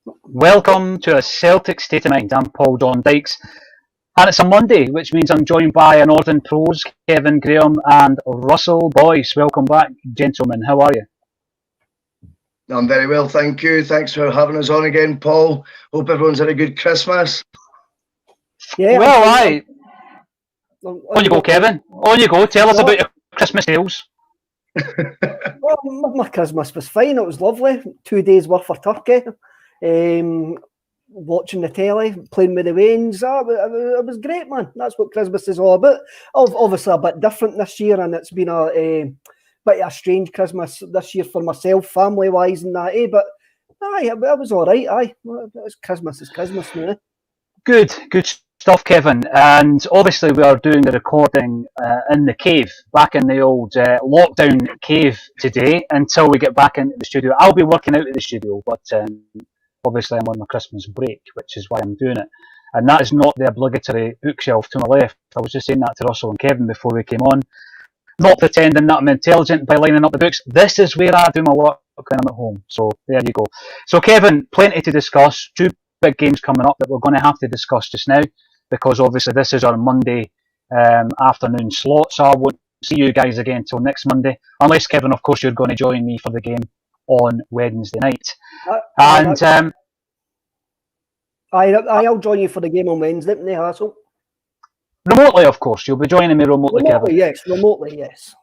Welcome to a Celtic State of Mind. I'm Paul John Dykes, and it's a Monday, which means I'm joined by a Northern Pros, Kevin Graham and Russell Boyce. Welcome back, gentlemen. How are you? I'm very well, thank you. Thanks for having us on again, Paul. Hope everyone's had a good Christmas. Yeah. Well, aye. On you go, Kevin. On you go. Tell us about your Christmas tales. Well, my Christmas was fine. It was lovely. 2 days worth of turkey. Watching the telly, playing with the Wains. It was great, man. That's what Christmas is all about. Obviously a bit different this year, and it's been a bit of a strange Christmas this year for myself, family-wise and that, But aye, it was all right, aye. It's Christmas now. Good stuff, Kevin. And obviously we are doing the recording in the cave, back in the old lockdown cave today until we get back into the studio. I'll be working out of the studio, but obviously I'm on my Christmas break, which is why I'm doing it. And that is not the obligatory bookshelf to my left. I was just saying that to Russell and Kevin before we came on. Not pretending that I'm intelligent by lining up the books. This is where I do my work when I'm at home. So there you go. So Kevin, plenty to discuss. Two big games coming up that we're going to have to discuss just now, because obviously this is our Monday afternoon slot. So I won't see you guys again until next Monday. Unless, Kevin, of course, you're going to join me for the game on Wednesday night. I'll join you for the game on Wednesday, no hassle. Remotely, of course. You'll be joining me remotely, Kevin. Remotely, yes.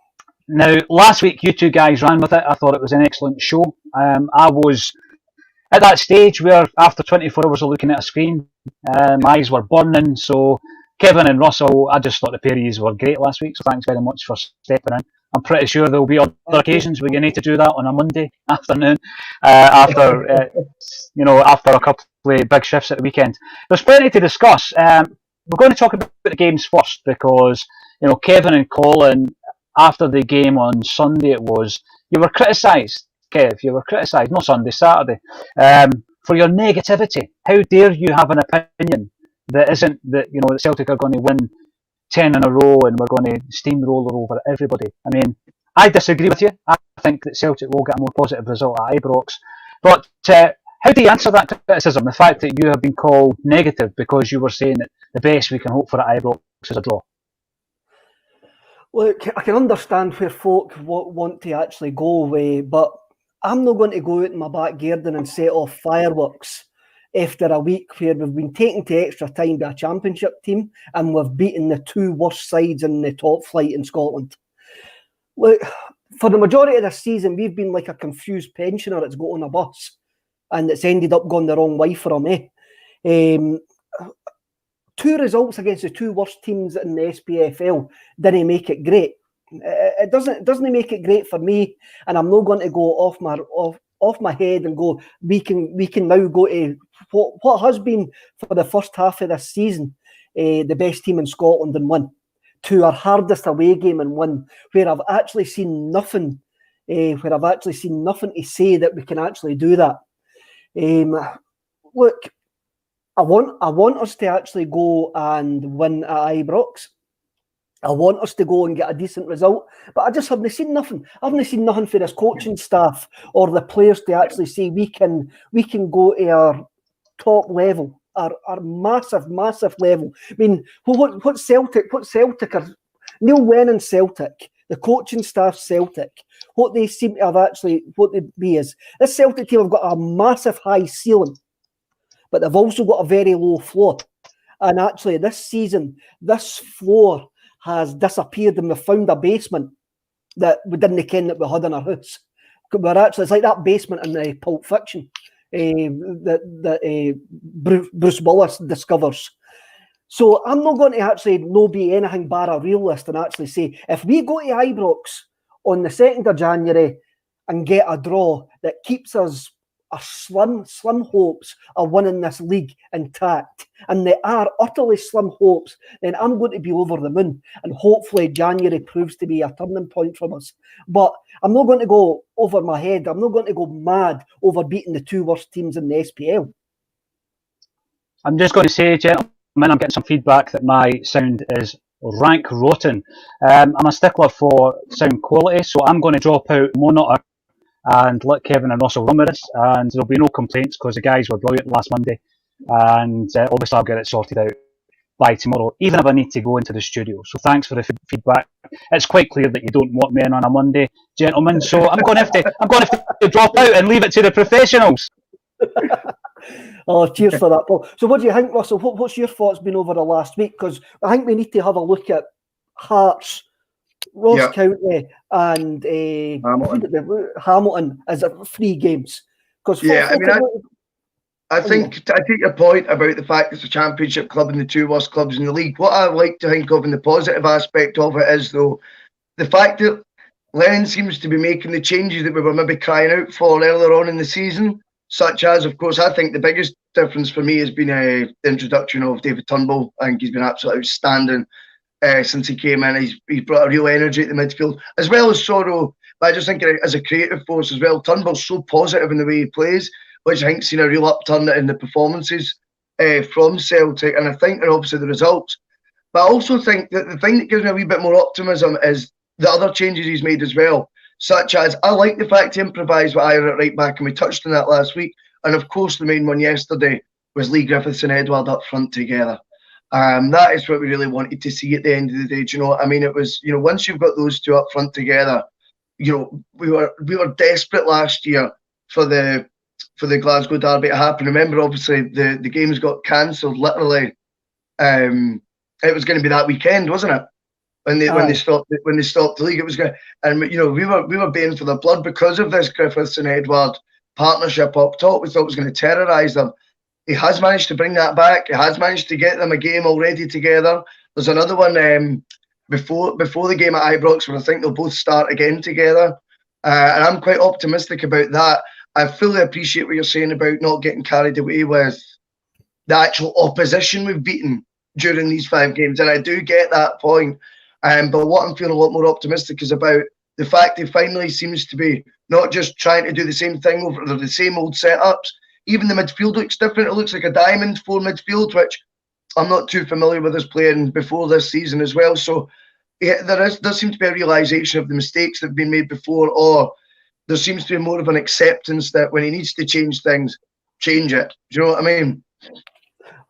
Now, last week you two guys ran with it. I thought it was an excellent show. I was at that stage where after 24 hours of looking at a screen, my eyes were burning. So Kevin and Russell, I just thought the pair of yous were great last week. So thanks very much for stepping in. I'm pretty sure there will be other occasions where you need to do that on a Monday afternoon after a couple of big shifts at the weekend. There's plenty to discuss. We're going to talk about the games first because, Kevin and Colin, after the game on Sunday, you were criticised, Kev. You were criticised, not Sunday, Saturday, for your negativity. How dare you have an opinion that isn't that Celtic are going to win 10 in a row and we're going to steamroller over everybody? I mean, I disagree with you. I think that Celtic will get a more positive result at Ibrox. But how do you answer that criticism, the fact that you have been called negative because you were saying that the best we can hope for at Ibrox is a draw? Look, I can understand where folk want to actually go away, but I'm not going to go out in my back garden and set off fireworks after a week where we've been taken to extra time by a championship team and we've beaten the two worst sides in the top flight in Scotland. Look, for the majority of this season, we've been like a confused pensioner that's got on a bus and it's ended up going the wrong way for him. Two results against the two worst teams in the SPFL didn't make it great. It doesn't make it great for me, and I'm not going to go off my head and go. We can now go to what has been for the first half of this season the best team in Scotland and win, to our hardest away game and win, where I've actually seen nothing. Where I've actually seen nothing to say that we can actually do that. Look, I want us to actually go and win at Ibrox. I want us to go and get a decent result, but I just haven't seen nothing. I haven't seen nothing for this coaching staff or the players to actually say we can go to our top level, our massive level. I mean, what Celtic are Neil Lennon Celtic, the coaching staff Celtic, what they seem to have actually, what they be is, this Celtic team have got a massive high ceiling, but they've also got a very low floor. And actually this season, this floor has disappeared and we've found a basement that we didn't ken that we had in our house. It's like that basement in the Pulp Fiction that Bruce Willis discovers. So I'm not going to actually be anything but a realist and actually say, if we go to Ibrox on the 2nd of January and get a draw that keeps us a slim hopes of winning this league intact, and they are utterly slim hopes, then I'm going to be over the moon, and hopefully January proves to be a turning point from us. But I'm not going to go over my head. I'm not going to go mad over beating the two worst teams in the SPL. I'm just going to say, gentlemen, I'm getting some feedback that my sound is rank rotten. I'm a stickler for sound quality, so I'm going to drop out monitor and let Kevin and Russell run with us, and there'll be no complaints because the guys were brilliant last Monday, and obviously I'll get it sorted out by tomorrow, even if I need to go into the studio. So thanks for the feedback. It's quite clear that you don't want me in on a Monday, gentlemen, so I'm going to have to drop out and leave it to the professionals. Oh, cheers for that, Paul. So what do you think, Russell? What's your thoughts been over the last week? Because I think we need to have a look at Hearts, Ross County and Hamilton as 3 games. Because I think I take your point about the fact it's a championship club and the 2 worst clubs in the league. What I like to think of in the positive aspect of it is, though, the fact that Lennon seems to be making the changes that we were maybe crying out for earlier on in the season, such as, of course, I think the biggest difference for me has been the introduction of David Turnbull. I think he's been absolutely outstanding since he came in. He's brought a real energy to the midfield, as well as Sorrow. But I just think as a creative force as well, Turnbull's so positive in the way he plays, which I think's seen a real upturn in the performances from Celtic, and I think they're obviously the results. But I also think that the thing that gives me a wee bit more optimism is the other changes he's made as well, such as I like the fact he improvised with Ira at right back, and we touched on that last week. And of course, the main one yesterday was Lee Griffiths and Edward up front together. That is what we really wanted to see at the end of the day. Do you know what I mean? It was, once you've got those 2 up front together, we were desperate last year for the Glasgow Derby to happen. Remember, obviously, the games got cancelled. Literally, it was going to be that weekend, wasn't it? When they stopped the league, it was going. And we were baying for their blood because of this Griffiths and Edward partnership up top. We thought it was going to terrorise them. He has managed to bring that back. He has managed to get them a game already together. There's another one before the game at Ibrox where I think they'll both start again together. And I'm quite optimistic about that. I fully appreciate what you're saying about not getting carried away with the actual opposition we've beaten during these 5 games. And I do get that point. But what I'm feeling a lot more optimistic is about the fact he finally seems to be not just trying to do the same thing over the same old setups. Even the midfield looks different. It looks like a diamond 4 midfield, which I'm not too familiar with us playing before this season as well. So yeah, there seems to be a realisation of the mistakes that have been made before, or there seems to be more of an acceptance that when he needs to change things, change it. Do you know what I mean?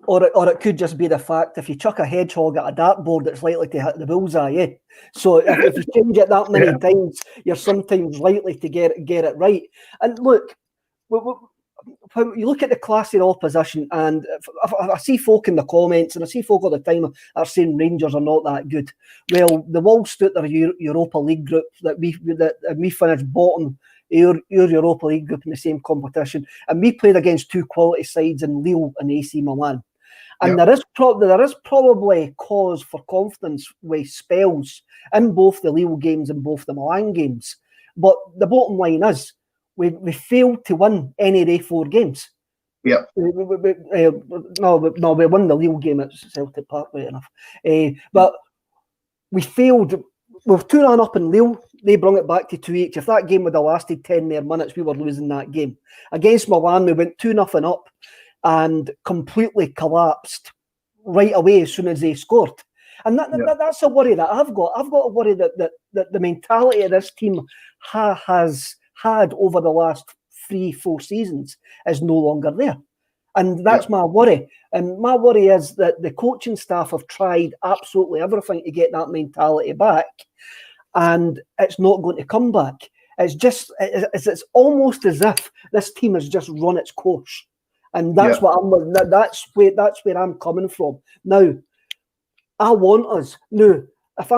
Or it could just be the fact if you chuck a hedgehog at a dartboard, it's likely to hit the bullseye, eh? So if you change it that many times, you're sometimes likely to get it right. And look, when you look at the class of the opposition, and I see folk in the comments, and I see folk all the time are saying Rangers are not that good. Well, the Wallstoot Europa League group that we finished bottom. Your Europa League group in the same competition, and we played against 2 quality sides in Lille and AC Milan. And there is probably cause for confidence with spells in both the Lille games and both the Milan games. But the bottom line is, we failed to win any of the 4 games. Yeah. We won the Lille game at Celtic Park, right enough. But we failed. We were 2-0 up in Lille. They brought it back to 2-8. If that game would have lasted 10 more minutes, we were losing that game. Against Milan, we went 2-0 up and completely collapsed right away as soon as they scored. And that's a worry that I've got. I've got a worry that the mentality of this team has had over the last 3-4 seasons is no longer there. And that's my worry. And my worry is that the coaching staff have tried absolutely everything to get that mentality back, and it's not going to come back. It's almost as if this team has just run its course. And that's that's where I'm coming from. Now, I want us. Now, if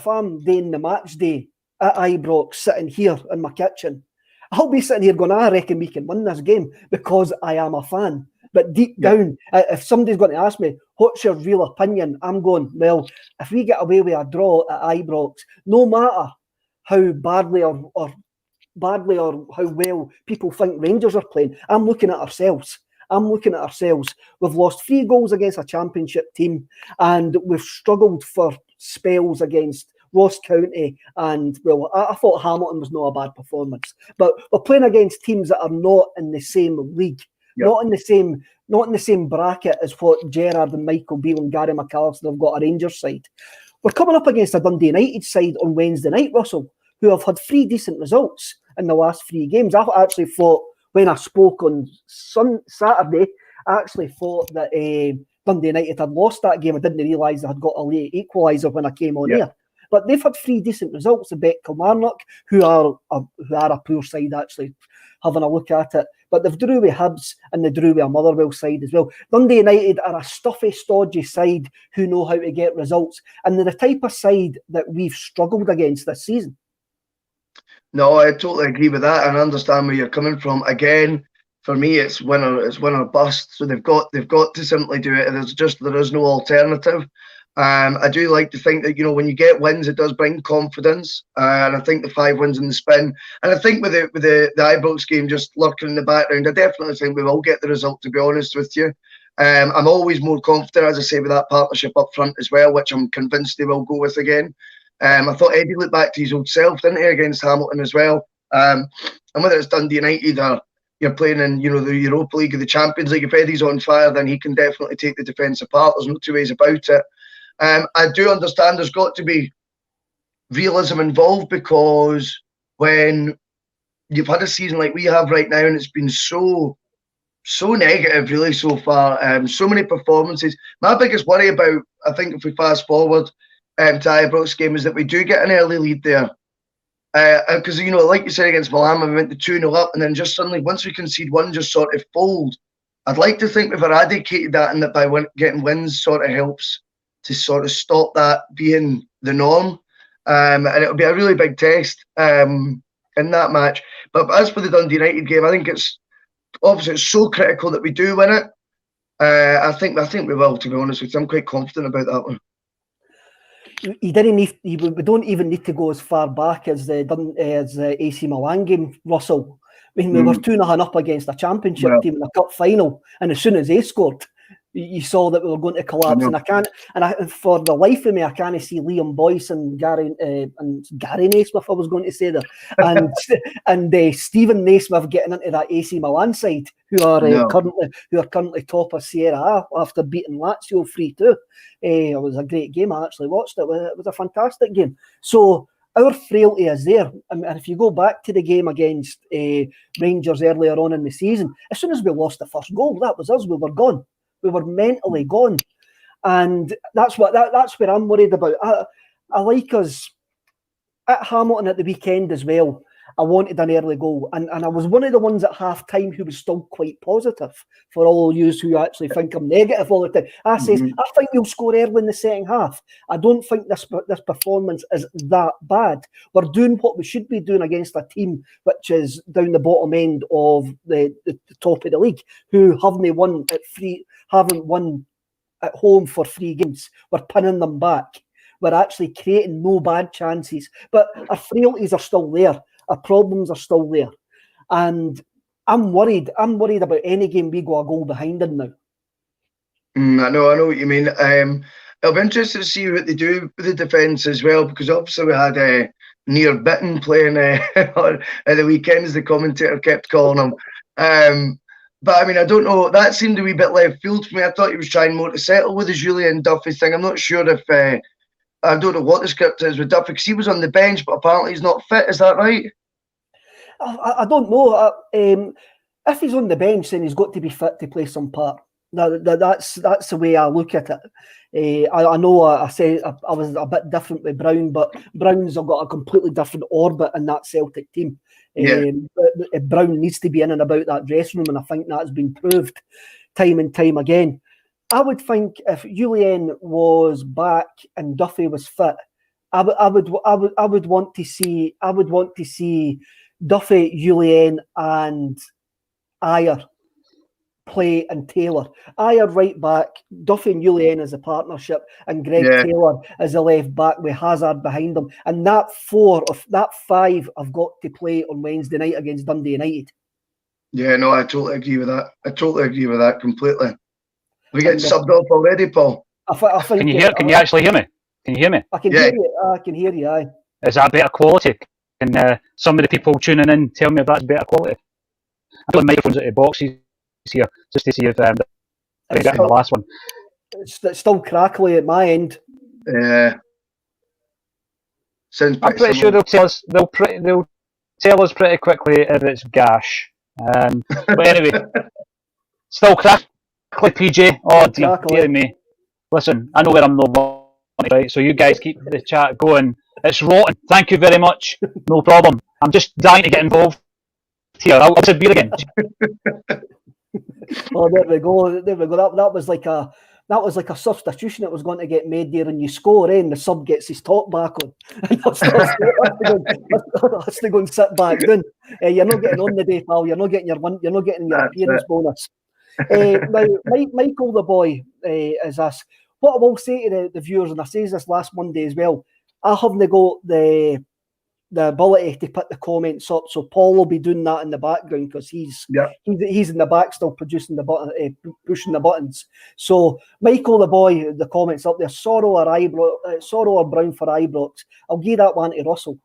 I'm doing the match day at Ibrox, sitting here in my kitchen, I'll be sitting here going, I reckon we can win this game because I am a fan. But deep down, if somebody's going to ask me, what's your real opinion? I'm going, well, if we get away with a draw at Ibrox, no matter how badly or how well people think Rangers are playing, I'm looking at ourselves. We've lost 3 goals against a championship team, and we've struggled for spells against Ross County, and well, I thought Hamilton was not a bad performance. But we're playing against teams that are not in the same league. Not in the same bracket as what Gerrard and Michael Beale and Gary McAllister have got a Rangers side. We're coming up against a Dundee United side on Wednesday night, Russell, who have had 3 decent results. in the last 3 games. I actually thought, when I spoke on Saturday, I actually thought that Dundee United had lost that game. I didn't realise they had got a late equaliser when I came on here. But they've had 3 decent results. The Bet Kilmarnock, who are a poor side, actually, having a look at it. But they've drew with Hibs and they drew with a Motherwell side as well. Dundee United are a stuffy, stodgy side who know how to get results. And they're the type of side that we've struggled against this season. No, I totally agree with that, and I understand where you're coming from. Again, for me, it's win or bust. So they've got to simply do it. There is no alternative. I do like to think that, when you get wins, it does bring confidence. And I think the 5 wins in the spin, and I think with the Ibrox game just lurking in the background, I definitely think we will get the result, to be honest with you. I'm always more confident, as I say, with that partnership up front as well, which I'm convinced they will go with again. I thought Eddie looked back to his old self, didn't he, against Hamilton as well. And whether it's Dundee United or you're playing in, the Europa League or the Champions League, if Eddie's on fire, then he can definitely take the defence apart. There's no 2 ways about it. I do understand there's got to be realism involved, because when you've had a season like we have right now, and it's been so negative really so far, so many performances. My biggest worry about, I think, if we fast forward to Ibrox game, is that we do get an early lead there. Because, like you said against Milan, we went to 2-0 up, and then just suddenly, once we concede one, just sort of fold. I'd like to think we've eradicated that, and that by getting wins sort of helps to sort of stop that being the norm. And it'll be a really big test in that match. But as for the Dundee United game, I think it's obviously so critical that we do win it. I think we will, to be honest with you. I'm quite confident about that one. We don't even need to go as far back as the AC Milan game, Russell. I mean, we were 2-0 up against a championship team in a cup final, and as soon as they scored, you saw that we were going to collapse. And for the life of me, I can't see Liam Boyce and Gary Naismith, I was going to say there, and Stephen Naismith getting into that AC Milan side, who are currently top of Serie A after beating Lazio 3-2. It was a great game. I actually watched it. It was a fantastic game. So our frailty is there. And if you go back to the game against Rangers earlier on in the season, as soon as we lost the first goal, that was us. We were gone. We were mentally gone. And that's where I'm worried about. I like us at Hamilton at the weekend as well. I wanted an early goal. And I was one of the ones at half-time who was still quite positive, for all you who actually think I'm negative all the time. I says, I think we'll score early in the second half. I don't think this performance is that bad. We're doing what we should be doing against a team which is down the bottom end of the top of the league, who haven't won at home for 3 games. We're pinning them back. We're actually creating no bad chances. But our frailties are still there. Our problems are still there. And I'm worried. I'm worried about any game we go a goal behind in now. I know what you mean. It'll be interesting to see what they do with the defence as well, because obviously we had Near Bitten playing at the weekend, as the commentator kept calling him. But I mean, I don't know. That seemed a wee bit left field for me. I thought he was trying more to settle with the Julian Duffy thing. I'm not sure if I don't know what the script is with Duffy, because he was on the bench, but apparently he's not fit. Is that right? I don't know. If he's on the bench, then he's got to be fit to play some part. That's the way I look at it. I know I say I was a bit different with Brown, but Brown's have got a completely different orbit in that Celtic team. But Brown needs to be in and about that dressing room, and I think that's been proved time and time again. I would think if Julian was back and Duffy was fit, I would want to see Duffy, Julian, and Ayer play and Taylor. Ayer right back, Duffy and Julian as a partnership, and Greg Taylor as a left back with Hazard behind them. And that 5 have got to play on Wednesday night against Dundee United. Yeah, no, I totally agree with that. I totally agree with that completely. We're getting subbed off already, Paul. I think. Can you actually hear me? Can you hear me? I can hear you. I can hear you. Aye. Is that better quality? Can some of the people tuning in tell me if that's better quality? I've got microphones at the boxes here just to see if they're getting the last one. It's still crackly at my end. Yeah. I'm pretty sure they'll tell us pretty quickly if it's gash. But anyway, still crackly, PJ. Oh, dear me. Listen, I know where I'm no right, so you guys keep the chat going. It's rotten. Thank you very much. No problem. I'm just dying to get involved here. I'll have beer again. Oh, there we go. That was like a substitution that was going to get made there, and you score, and the sub gets his top back on. And has to go and sit back down. You're not getting on the day, pal. You're not getting your appearance bonus. Now, Michael the boy is this. What I will say to the viewers, and I said this last Monday as well, I haven't got the ability to put the comments up, so Paul will be doing that in the background because he's in the back still producing the button, pushing the buttons. So Michael the boy, the comments up there, Sorrow or Brown for Ibrox. I'll give that one to Russell.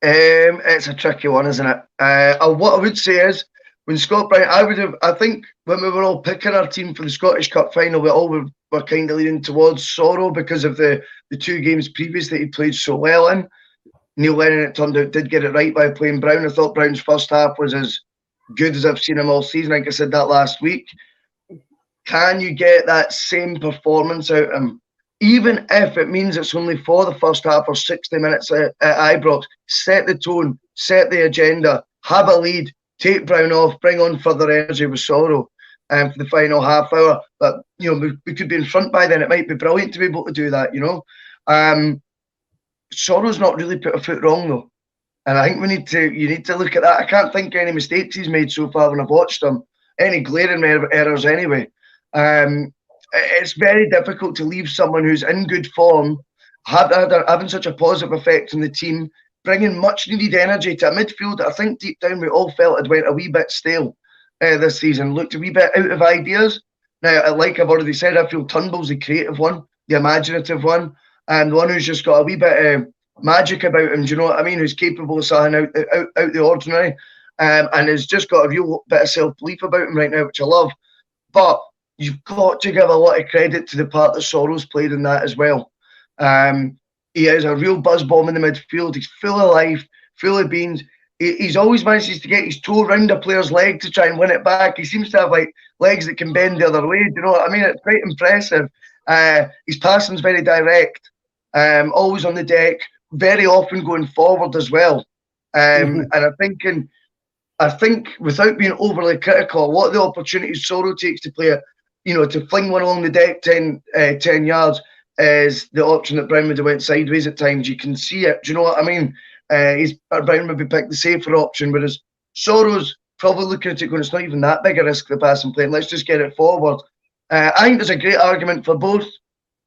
It's a tricky one, isn't it? What I would say is, when Scott Brown, I think when we were all picking our team for the Scottish Cup final, we all were kind of leaning towards Sorrow because of the 2 games previous that he played so well in. Neil Lennon, it turned out, did get it right by playing Brown. I thought Brown's first half was as good as I've seen him all season. Like I said that last week. Can you get that same performance out of him? Even if it means it's only for the first half or 60 minutes at Ibrox, set the tone, set the agenda, have a lead, take Brown off, bring on further energy with Sorrow for the final half hour. But, we could be in front by then. It might be brilliant to be able to do that, Sorrow's not really put a foot wrong, though. And I think you need to look at that. I can't think of any mistakes he's made so far when I've watched him. Any glaring errors anyway. It's very difficult to leave someone who's in good form, having such a positive effect on the team, bringing much needed energy to a midfield that I think deep down we all felt had went a wee bit stale this season, looked a wee bit out of ideas. Now, like I've already said, I feel Turnbull's the creative one, the imaginative one, and the one who's just got a wee bit of magic about him, do you know what I mean, who's capable of something out the ordinary, and has just got a real bit of self-belief about him right now, which I love. But you've got to give a lot of credit to the part that Sorrow's played in that as well. He is a real buzz bomb in the midfield. He's full of life, full of beans. He's always manages to get his toe round a player's leg to try and win it back. He seems to have legs that can bend the other way. Do you know what I mean? It's quite impressive. His passing's very direct, always on the deck, very often going forward as well. And I think without being overly critical, a lot of the opportunities Sorrow takes to play it, to fling one along the deck 10 yards is the option that Brown would have went sideways at times. You can see it. Do you know what I mean? Brown would be picked the safer option, whereas Sorrow's probably looking at it going, it's not even that big a risk, the passing play. Let's just get it forward. I think there's a great argument for both.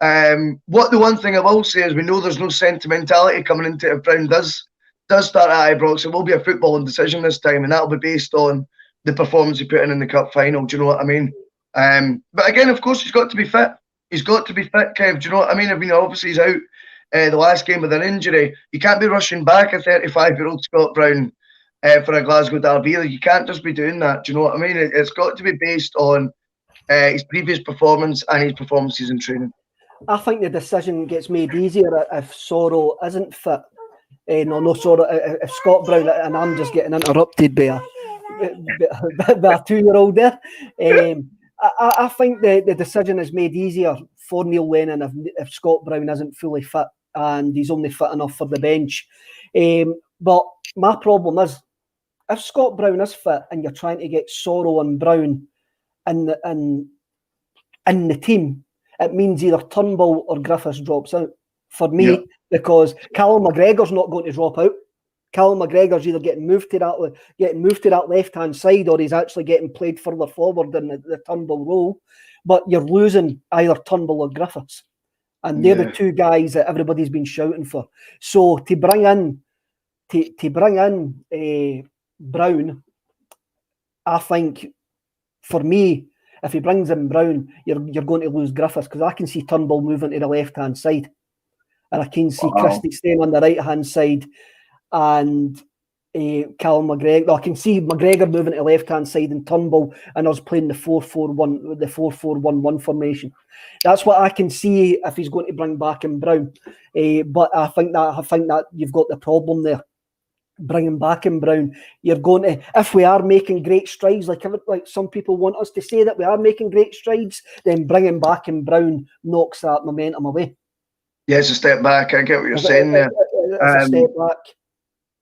The one thing I will say is we know there's no sentimentality coming into it. If Brown does start at Ibrox, it will be a footballing decision this time, and that'll be based on the performance he put in the cup final. Do you know what I mean? But again, of course, he's got to be fit. He's got to be fit, Kev. Do you know what I mean? Obviously he's out the last game with an injury. You can't be rushing back a 35-year-old Scott Brown for a Glasgow Derby. You can't just be doing that. Do you know what I mean? It's got to be based on his previous performance and his performances in training. I think the decision gets made easier if Sorrow isn't fit. If Scott Brown, and I'm just getting interrupted by a 2-year-old there. I think the decision is made easier for Neil Lennon if Scott Brown isn't fully fit and he's only fit enough for the bench. But my problem is, if Scott Brown is fit and you're trying to get Sorrow and Brown in the team, it means either Turnbull or Griffiths drops out for me, because Callum McGregor's not going to drop out. Callum McGregor's either getting moved to that left-hand side, or he's actually getting played further forward in the Turnbull role. But you're losing either Turnbull or Griffiths, and they're the two guys that everybody's been shouting for. So to bring in Brown, I think for me, if he brings in Brown, you're going to lose Griffiths, because I can see Turnbull moving to the left-hand side, and I can see Christie staying on the right-hand side, and Callum McGregor. I can see McGregor moving to the left-hand side and Turnbull and us playing the 4-4-1, the 4-4-1-1 formation. That's what I can see if he's going to bring back in Brown. But I think that you've got the problem there. bringing back in Brown, you're going to, if we are making great strides, like some people want us to say that we are making great strides, then bringing back in Brown knocks that momentum away. Yeah, it's a step back. I get what you're saying there. It's a step back.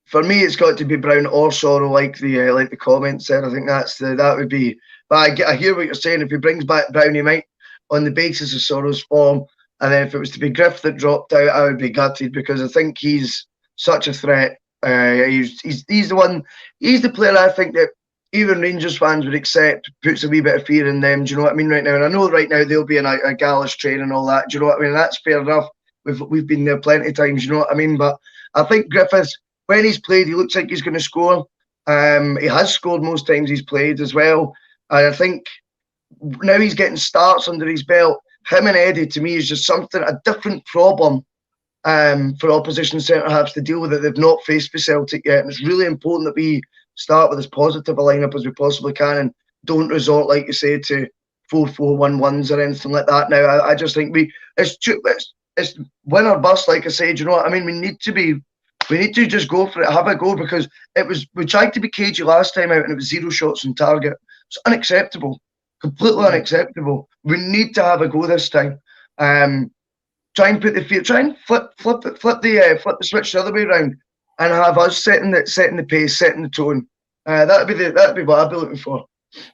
For me, it's got to be Brown or Sorrow, like the comments said. I think that would be. But I hear what you're saying. If he brings back Brown, he might, on the basis of Sorrow's form. And then if it was to be Griff that dropped out, I would be gutted, because I think he's such a threat. He's the one. He's the player I think that even Rangers fans would accept, puts a wee bit of fear in them. Do you know what I mean right now? And I know right now they'll be in a Gallus train and all that. Do you know what I mean? That's fair enough. We've been there plenty of times. You know what I mean? But I think Griffiths, when he's played, he looks like he's going to score. He has scored most times he's played as well. And I think now he's getting starts under his belt. Him and Eddie, to me, is just a different problem for opposition centre-halves to deal with that they've not faced for Celtic yet. And it's really important that we start with as positive a lineup as we possibly can and don't resort, like you say, to 4-4-1-1s or anything like that. Now, I just think it's win or bust, like I said. You know what I mean? We need to just go for it, have a go, because we tried to be cagey last time out and it was 0 shots on target. It's unacceptable, completely unacceptable. We need to have a go this time. Try and put the fear, try and flip the switch the other way around, and have us setting the pace, setting the tone. That'd be what I'd be looking for.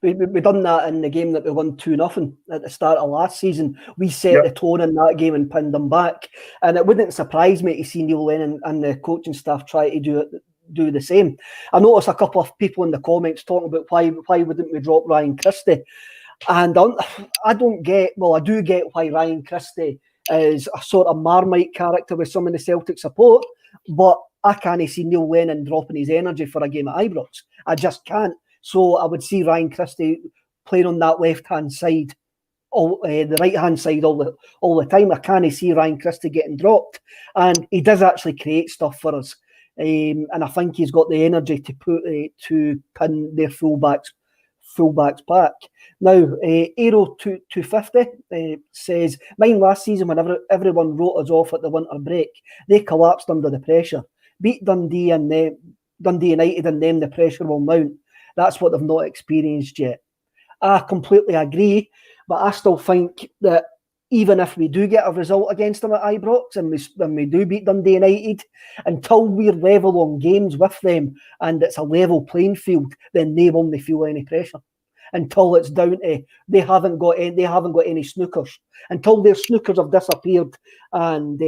We done that in the game that we won 2-0 at the start of last season. We set the tone in that game and pinned them back. And it wouldn't surprise me to see Neil Lennon and the coaching staff try to do the same. I noticed a couple of people in the comments talking about why wouldn't we drop Ryan Christie? And I do get why Ryan Christie is a sort of Marmite character with some of the Celtic support, but I can't see Neil Lennon dropping his energy for a game at Ibrox. I just can't. So I would see Ryan Christie playing on that left-hand side, the right-hand side all the time. I can't see Ryan Christie getting dropped. And he does actually create stuff for us. And I think he's got the energy to pin their fullbacks back. Now, Aero 250 says, mine last season when everyone wrote us off at the winter break, they collapsed under the pressure. Beat Dundee United and then the pressure will mount. That's what they've not experienced yet. I completely agree, but I still think that even if we do get a result against them at Ibrox and we do beat Dundee United, until we're level on games with them and it's a level playing field, then they won't feel any pressure. Until it's down to they haven't got any snookers. Until their snookers have disappeared and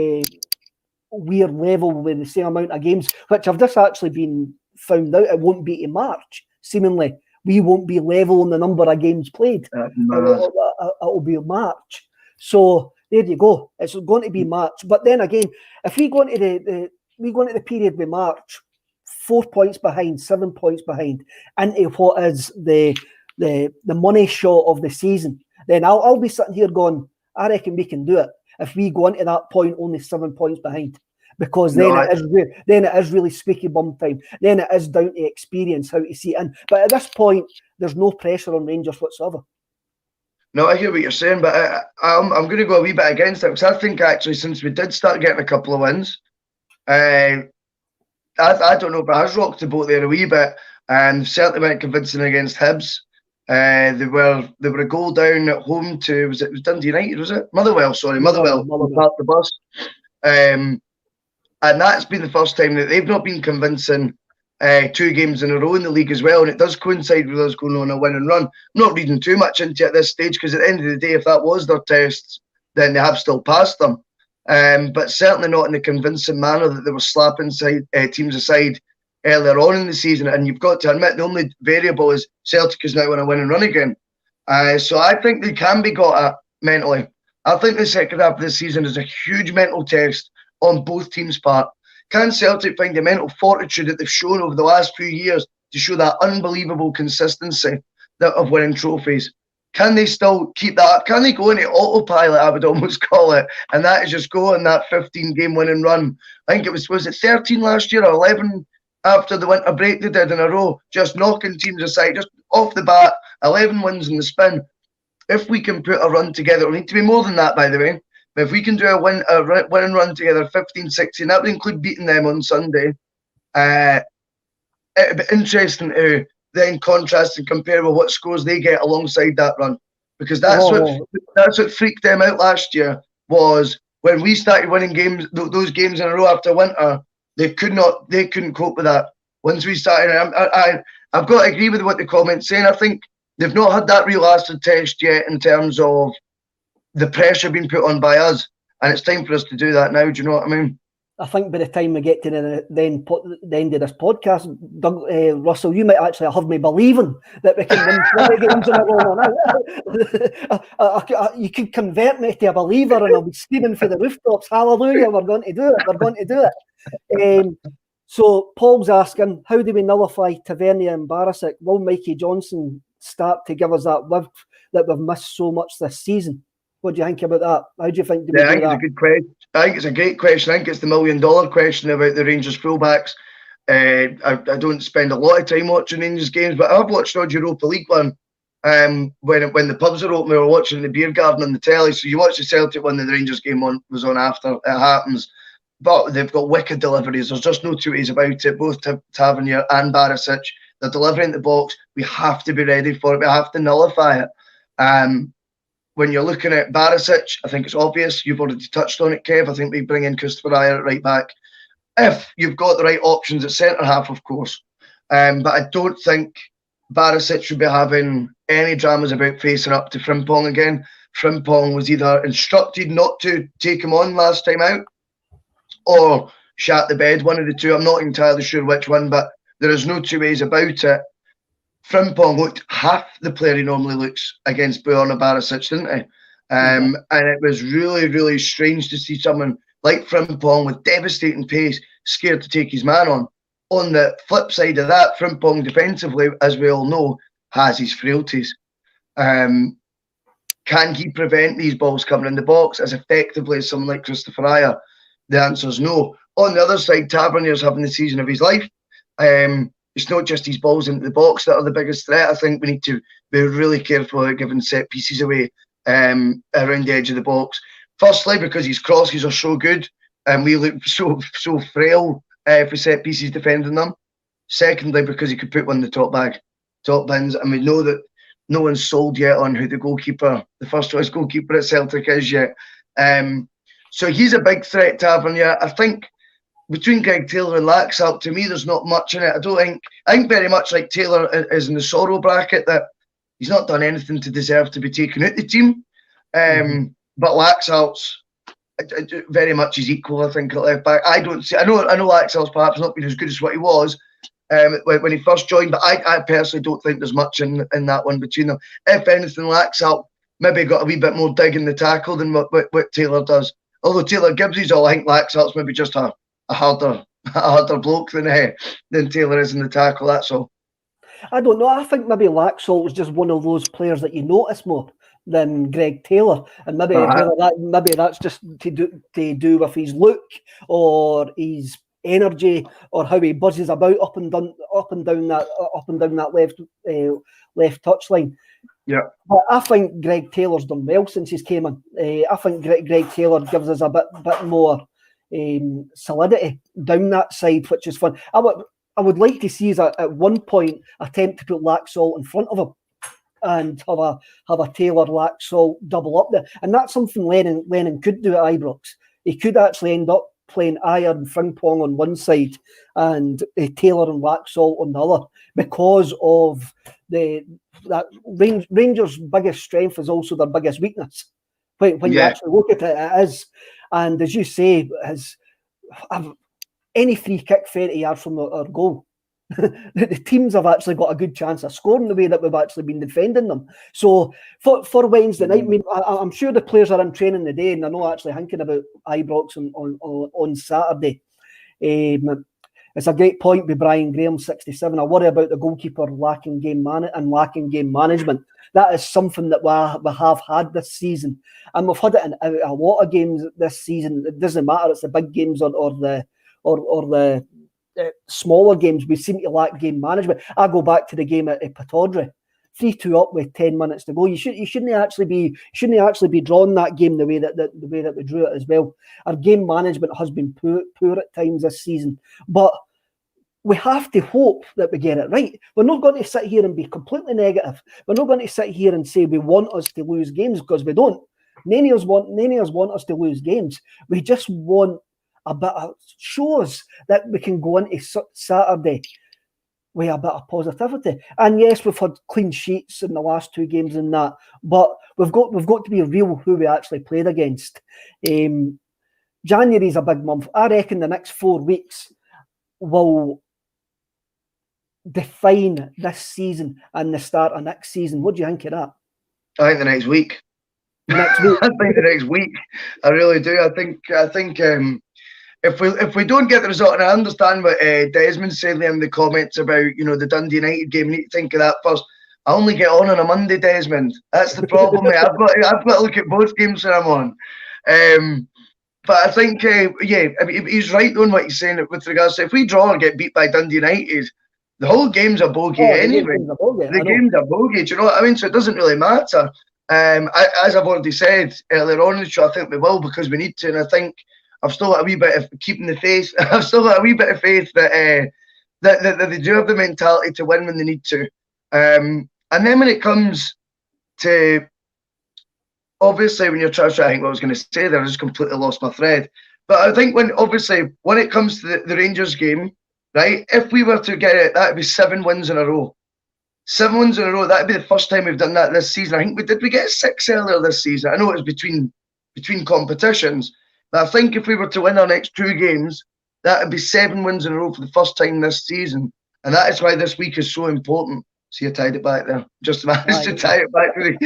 we're level with the same amount of games, which have just actually been found out, it won't be in March. Seemingly, we won't be level on the number of games played. It'll be March. So there you go. It's going to be March. But then again, if we go into the period with March, 4 points behind, 7 points behind, into what is the money shot of the season, then I'll be sitting here going, I reckon we can do it. If we go into that point only 7 points behind. Because then it is really squeaky bum time. Then it is down to experience how to see it in. But at this point, there's no pressure on Rangers whatsoever. No, I hear what you're saying, but I'm going to go a wee bit against it, because I think actually since we did start getting a couple of wins, I don't know if it has rocked the boat there a wee bit, and certainly went convincing against Hibs. They were a goal down at home to, was it Dundee United, was it? Motherwell. Parked the bus. And that's been the first time that they've not been convincing 2 games in a row in the league as well. And it does coincide with us going on a win and run. I'm not reading too much into it at this stage, because at the end of the day, if that was their tests, then they have still passed them. But certainly not in the convincing manner that they were slapping teams aside earlier on in the season. And you've got to admit, the only variable is Celtic is now on a win and run again. So I think they can be got at mentally. I think the second half of the season is a huge mental test on both teams' part. Can Celtic find the mental fortitude that they've shown over the last few years to show that unbelievable consistency of winning trophies? Can they still keep that up? Can they go into autopilot, I would almost call it, and that is just go on that 15-game winning run? I think was it 13 last year or 11 after the winter break they did in a row, just knocking teams aside, just off the bat, 11 wins in the spin. If we can put a run together, it'll need to be more than that, by the way. But if we can do a win and run together, 15, 16, that would include beating them on Sunday, it'd be interesting to then contrast and compare with what scores they get alongside that run, because that's what freaked them out last year. Was when we started winning games, those games in a row after winter, they couldn't cope with that. Once we started, I've got to agree with what the comment's saying. I think they've not had that real acid test yet in terms of the pressure being put on by us, and it's time for us to do that now. Do you know what I mean? I think by the time we get to the end of this podcast, Russell, you might actually have me believing that we can win 20 games in a row. You could convert me to a believer, and I'll be screaming for the rooftops, hallelujah, we're going to do it, we're going to do it. So Paul's asking, how do we nullify Tavernier and Barisic? Will Mikey Johnson start to give us that lift that we've missed so much this season? What do you think about that? How do you think? I think it's a good question. I think it's a great question. I think it's the $1 million question about the Rangers fullbacks. I don't spend a lot of time watching Rangers games, but I've watched odd Europa League one. When the pubs are open, we were watching the beer garden on the telly. So you watch the Celtic one, and the Rangers game was on after it happens. But they've got wicked deliveries. There's just no two ways about it. Both Tavernier and Barisic, they're delivering the box. We have to be ready for it. We have to nullify it. When you're looking at Barisic, I think it's obvious. You've already touched on it, Kev. I think we bring in Christopher Ayer at right back. If you've got the right options at centre half, of course. But I don't think Barisic should be having any dramas about facing up to Frimpong again. Frimpong was either instructed not to take him on last time out, or shat the bed, one of the two. I'm not entirely sure which one, but there is no two ways about it. Frimpong looked half the player he normally looks against Bojana Barisic, didn't he? And it was really, really strange to see someone like Frimpong with devastating pace, scared to take his man on. On the flip side of that, Frimpong defensively, as we all know, has his frailties. Can he prevent these balls coming in the box as effectively as someone like Christopher Ayer? The answer is no. On the other side, Tavernier's having the season of his life. It's not just his balls into the box that are the biggest threat. I think we need to be really careful about giving set pieces away around the edge of the box. Firstly, because his crosses are so good and we look so frail for set pieces defending them. Secondly, because he could put one in the top bins, and we know that no one's sold yet on who the first choice goalkeeper at Celtic is yet. So he's a big threat, Tavernier. I think between Greg Taylor and Laxalt, to me, there's not much in it. I think very much like Taylor is in the sorrow bracket, that he's not done anything to deserve to be taken out the team. But Laxalt's very much his equal, I think, at left back. I know Laxalt's perhaps not been as good as what he was when he first joined, but I personally don't think there's much in that one between them. If anything, Laxalt maybe got a wee bit more dig in the tackle than what Taylor does. Although Taylor gives his all, I think Laxalt's maybe just a harder bloke than Taylor is in the tackle, that's all. I don't know. I think maybe Laxalt was just one of those players that you notice more than Greg Taylor, and maybe that's just to do with his look or his energy or how he buzzes about up and down that left touchline. Yeah, but I think Greg Taylor's done well since he's came in. I think Greg Taylor gives us a bit more solidity down that side, which is fun. I would like to see us at one point attempt to put Laxalt in front of him and have a Taylor Laxalt double up there, and that's something Lennon could do at Ibrox. He could actually end up playing Ayer and Frimpong on one side and Taylor and Laxalt on the other, because of that Rangers' biggest strength is also their biggest weakness. When you actually look at it, it is. And as you say, any free kick 30 yards from our goal, the teams have actually got a good chance of scoring the way that we've actually been defending them. So for Wednesday night, I mean, I'm sure the players are in training today, and they're not actually thinking about Ibrox on Saturday. It's a great point with Brian Graham, 67. I worry about the goalkeeper lacking game management. That is something that we have had this season, and we've had it in a lot of games this season. It doesn't matter; it's the big games or the smaller games. We seem to lack game management. I go back to the game at Pittodrie, 3-2 up with 10 minutes to go. You shouldn't actually be drawing that game the way that we drew it as well. Our game management has been poor at times this season, but we have to hope that we get it right. We're not going to sit here and be completely negative. We're not going to sit here and say we want us to lose games, because we don't. None of us want us to lose games. We just want a bit of shows that we can go into Saturday with a bit of positivity. And yes, we've had clean sheets in the last 2 games and that, but we've got to be real who we actually played against. January is a big month. I reckon the next 4 weeks will define this season and the start of next season. What do you think of that? I think the next week. Next week. I think the next week. I really do. I think if we don't get the result, and I understand what Desmond said in the comments about the Dundee United game, we need to think of that first. I only get on a Monday, Desmond. That's the problem. I've got to look at both games that I'm on. But I think, he's right on what he's saying with regards to if we draw and get beat by Dundee United, the whole game's a bogey anyway. The game's a bogey, do you know what I mean? So it doesn't really matter. As I've already said earlier on in the show, I think we will, because we need to, and I think I've still got a wee bit of keeping the faith. I've still got a wee bit of faith that they do have the mentality to win when they need to. And then when it comes to, obviously, when you're trying to think what I was going to say there, I just completely lost my thread. But I think when it comes to the Rangers game, right, if we were to get it, that would be 7 wins in a row. 7 wins in a row, that would be the first time we've done that this season. I think we get 6 earlier this season. I know it was between competitions, but I think if we were to win our next 2 games, that would be 7 wins in a row for the first time this season. And that is why this week is so important. See, I tied it back there. Just managed to tie it back to me.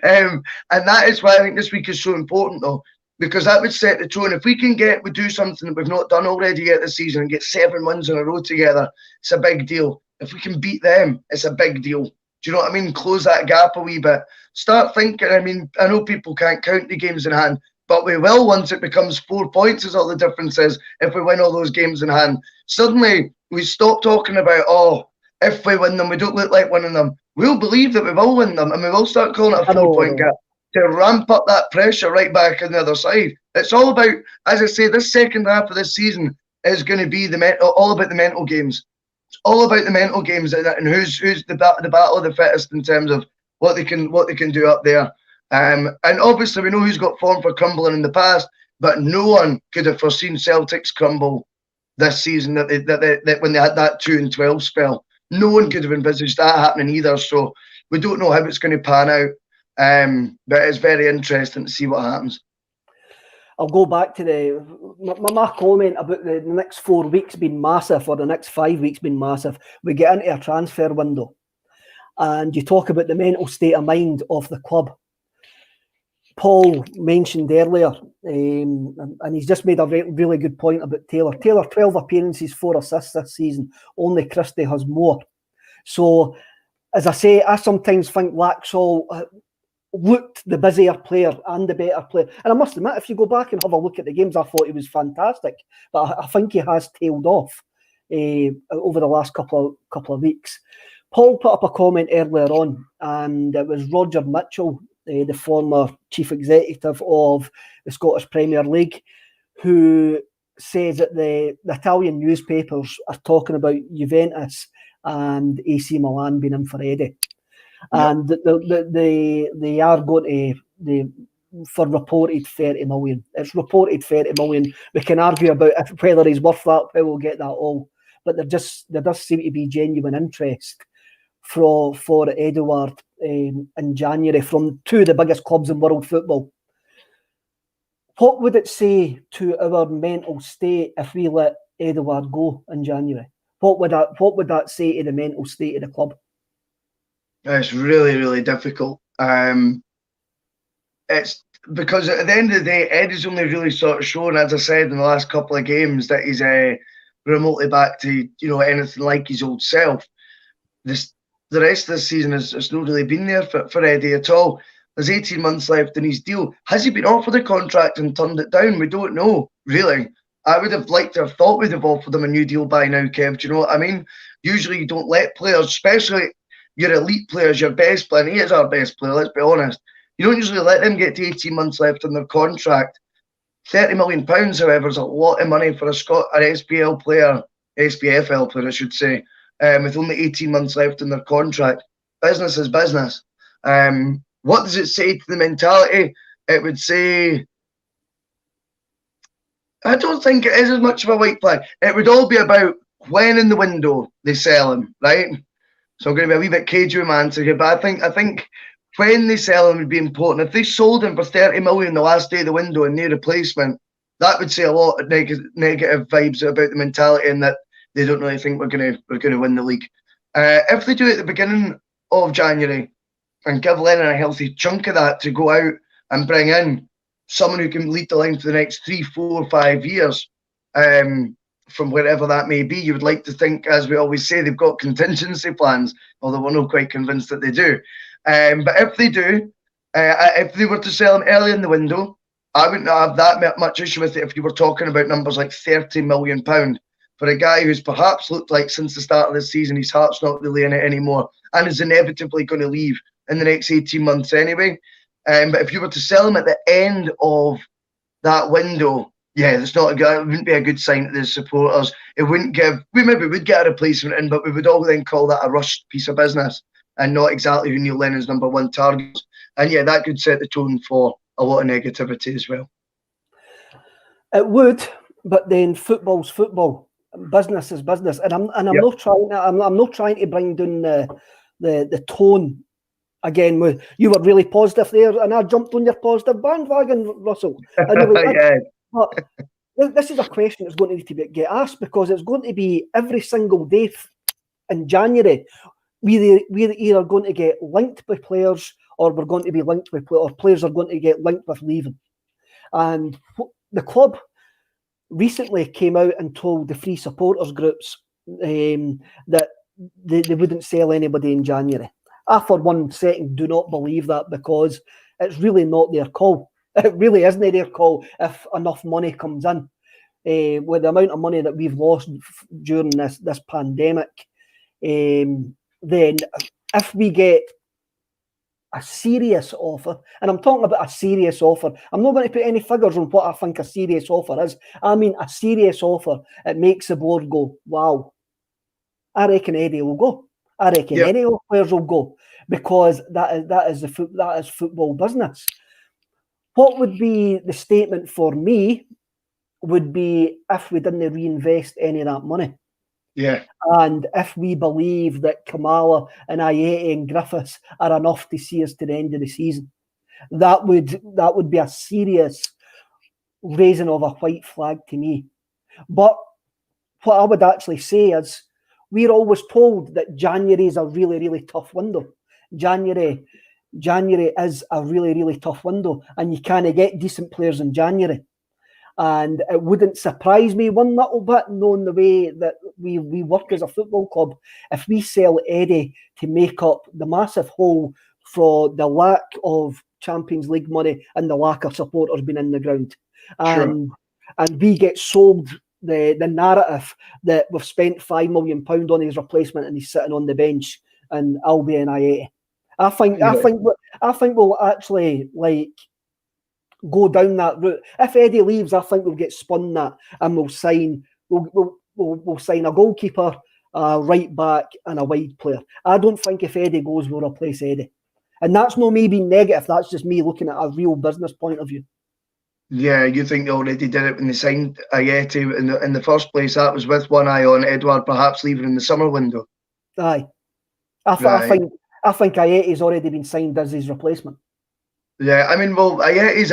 And that is why I think this week is so important, though, because that would set the tone. If we do something that we've not done already yet this season and get 7 wins in a row together, it's a big deal. If we can beat them, it's a big deal. Do you know what I mean? Close that gap a wee bit. Start thinking. I mean, I know people can't count the games in hand, but we will once it becomes 4 points is all the difference is if we win all those games in hand. Suddenly, we stop talking about, if we win them, we don't look like winning them. We'll believe that we will win them, and we will start calling it a 4-point gap to ramp up that pressure right back on the other side. It's all about, as I say, this second half of this season is going to be all about the mental games. It's all about the mental games and who's the battle of the fittest in terms of what they can do up there. And obviously we know who's got form for crumbling in the past, but no one could have foreseen Celtic's crumble this season that when they had that 2-12 spell. No one could have envisaged that happening either. So we don't know how it's going to pan out. But it's very interesting to see what happens. I'll go back to my comment about the next 4 weeks being massive, or the next 5 weeks being massive. We get into a transfer window, and you talk about the mental state of mind of the club. Paul mentioned earlier, and he's just made a really good point about Taylor. Taylor, 12 appearances, 4 assists this season. Only Christie has more. So, as I say, I sometimes think Laxall looked the busier player and the better player. And I must admit, if you go back and have a look at the games, I thought he was fantastic. But I think he has tailed off over the last couple of weeks. Paul put up a comment earlier on, and it was Roger Mitchell, the former chief executive of the Scottish Premier League, who says that the Italian newspapers are talking about Juventus and AC Milan being in for Eddie. And they are going to for reported 30 million. It's reported 30 million. We can argue about whether he's worth that, whether we'll get that all. But there does seem to be genuine interest for Edouard in January from 2 of the biggest clubs in world football. What would it say to our mental state if we let Edouard go in January? What would that say to the mental state of the club? It's really, really difficult. It's because at the end of the day, Eddie's only really sort of shown, as I said in the last couple of games, that he's remotely back to anything like his old self. The rest of the season has not really been there for Eddie at all. There's 18 months left in his deal. Has he been offered a contract and turned it down? We don't know, really. I would have liked to have thought we'd have offered him a new deal by now, Kev. Do you know what I mean? Usually you don't let players, especially your elite players, your best player, and he is our best player, let's be honest. You don't usually let them get to 18 months left on their contract. £30 million, however, is a lot of money for an SPL player SPFL player, I should say, with only 18 months left in their contract. Business is business. What does it say to the mentality? It would say, I don't think it is as much of a white flag. It would all be about when in the window they sell him, right? So I'm going to be a wee bit cagey with my answer here, but I think when they sell him would be important. If they sold him for 30 million the last day of the window and no replacement, that would say a lot of negative vibes about the mentality, and that they don't really think we're going to win the league. If they do it at the beginning of January and give Lennon a healthy chunk of that to go out and bring in someone who can lead the line for the next 3, 4, 5 years, from wherever that may be, you would like to think, as we always say, they've got contingency plans, although we're not quite convinced that they do. But if they do, if they were to sell him early in the window, I wouldn't have that much issue with it if you were talking about numbers like £30 million for a guy who's perhaps looked like since the start of the season his heart's not really in it anymore and is inevitably going to leave in the next 18 months anyway. But if you were to sell him at the end of that window, yeah, it wouldn't be a good sign to the supporters. It wouldn't give. We maybe would get a replacement in, but we would all then call that a rushed piece of business and not exactly who Neil Lennon's number one target is. And yeah, that could set the tone for a lot of negativity as well. It would, but then football's football, business is business, and I'm not trying to bring down the tone. Again, you were really positive there, and I jumped on your positive bandwagon, Russell. Yeah. But this is a question that's going to need to get asked, because it's going to be every single day in January. We're either going to get linked with players, or we're going to be linked with players, or players are going to get linked with leaving. And the club recently came out and told the free supporters groups that they wouldn't sell anybody in January. I, for 1 second, do not believe that, because it's really not their call. It really isn't their call if enough money comes in. With the amount of money that we've lost during this pandemic, then if we get a serious offer, and I'm talking about a serious offer, I'm not going to put any figures on what I think a serious offer is. I mean a serious offer. It makes the board go, wow. I reckon Eddie will go. I reckon any of the players will go, because that is football business. What would be the statement for me would be if we didn't reinvest any of that money. Yeah. And if we believe that Kamala and Ayeti and Griffiths are enough to see us to the end of the season, that would be a serious raising of a white flag to me. But what I would actually say is, we're always told that January is a really, really tough window. January is a really, really tough window, and you can't get decent players in January. And it wouldn't surprise me one little bit, knowing the way that we work as a football club, if we sell Eddie to make up the massive hole for the lack of Champions League money and the lack of supporters being in the ground. And we get sold the narrative that we've spent £5 million on his replacement and he's sitting on the bench and Albi and Ayeti. I think we'll actually go down that route. If Eddie leaves, I think we'll get spun that, and we'll sign a goalkeeper, a right back, and a wide player. I don't think if Eddie goes, we'll replace Eddie. And that's not me being negative. That's just me looking at a real business point of view. Yeah, you think they already did it when they signed Ayeti in the first place? That was with one eye on Edouard perhaps leaving in the summer window. Aye, I think Ayeti's already been signed as his replacement. Yeah, I mean, well, Ayeti's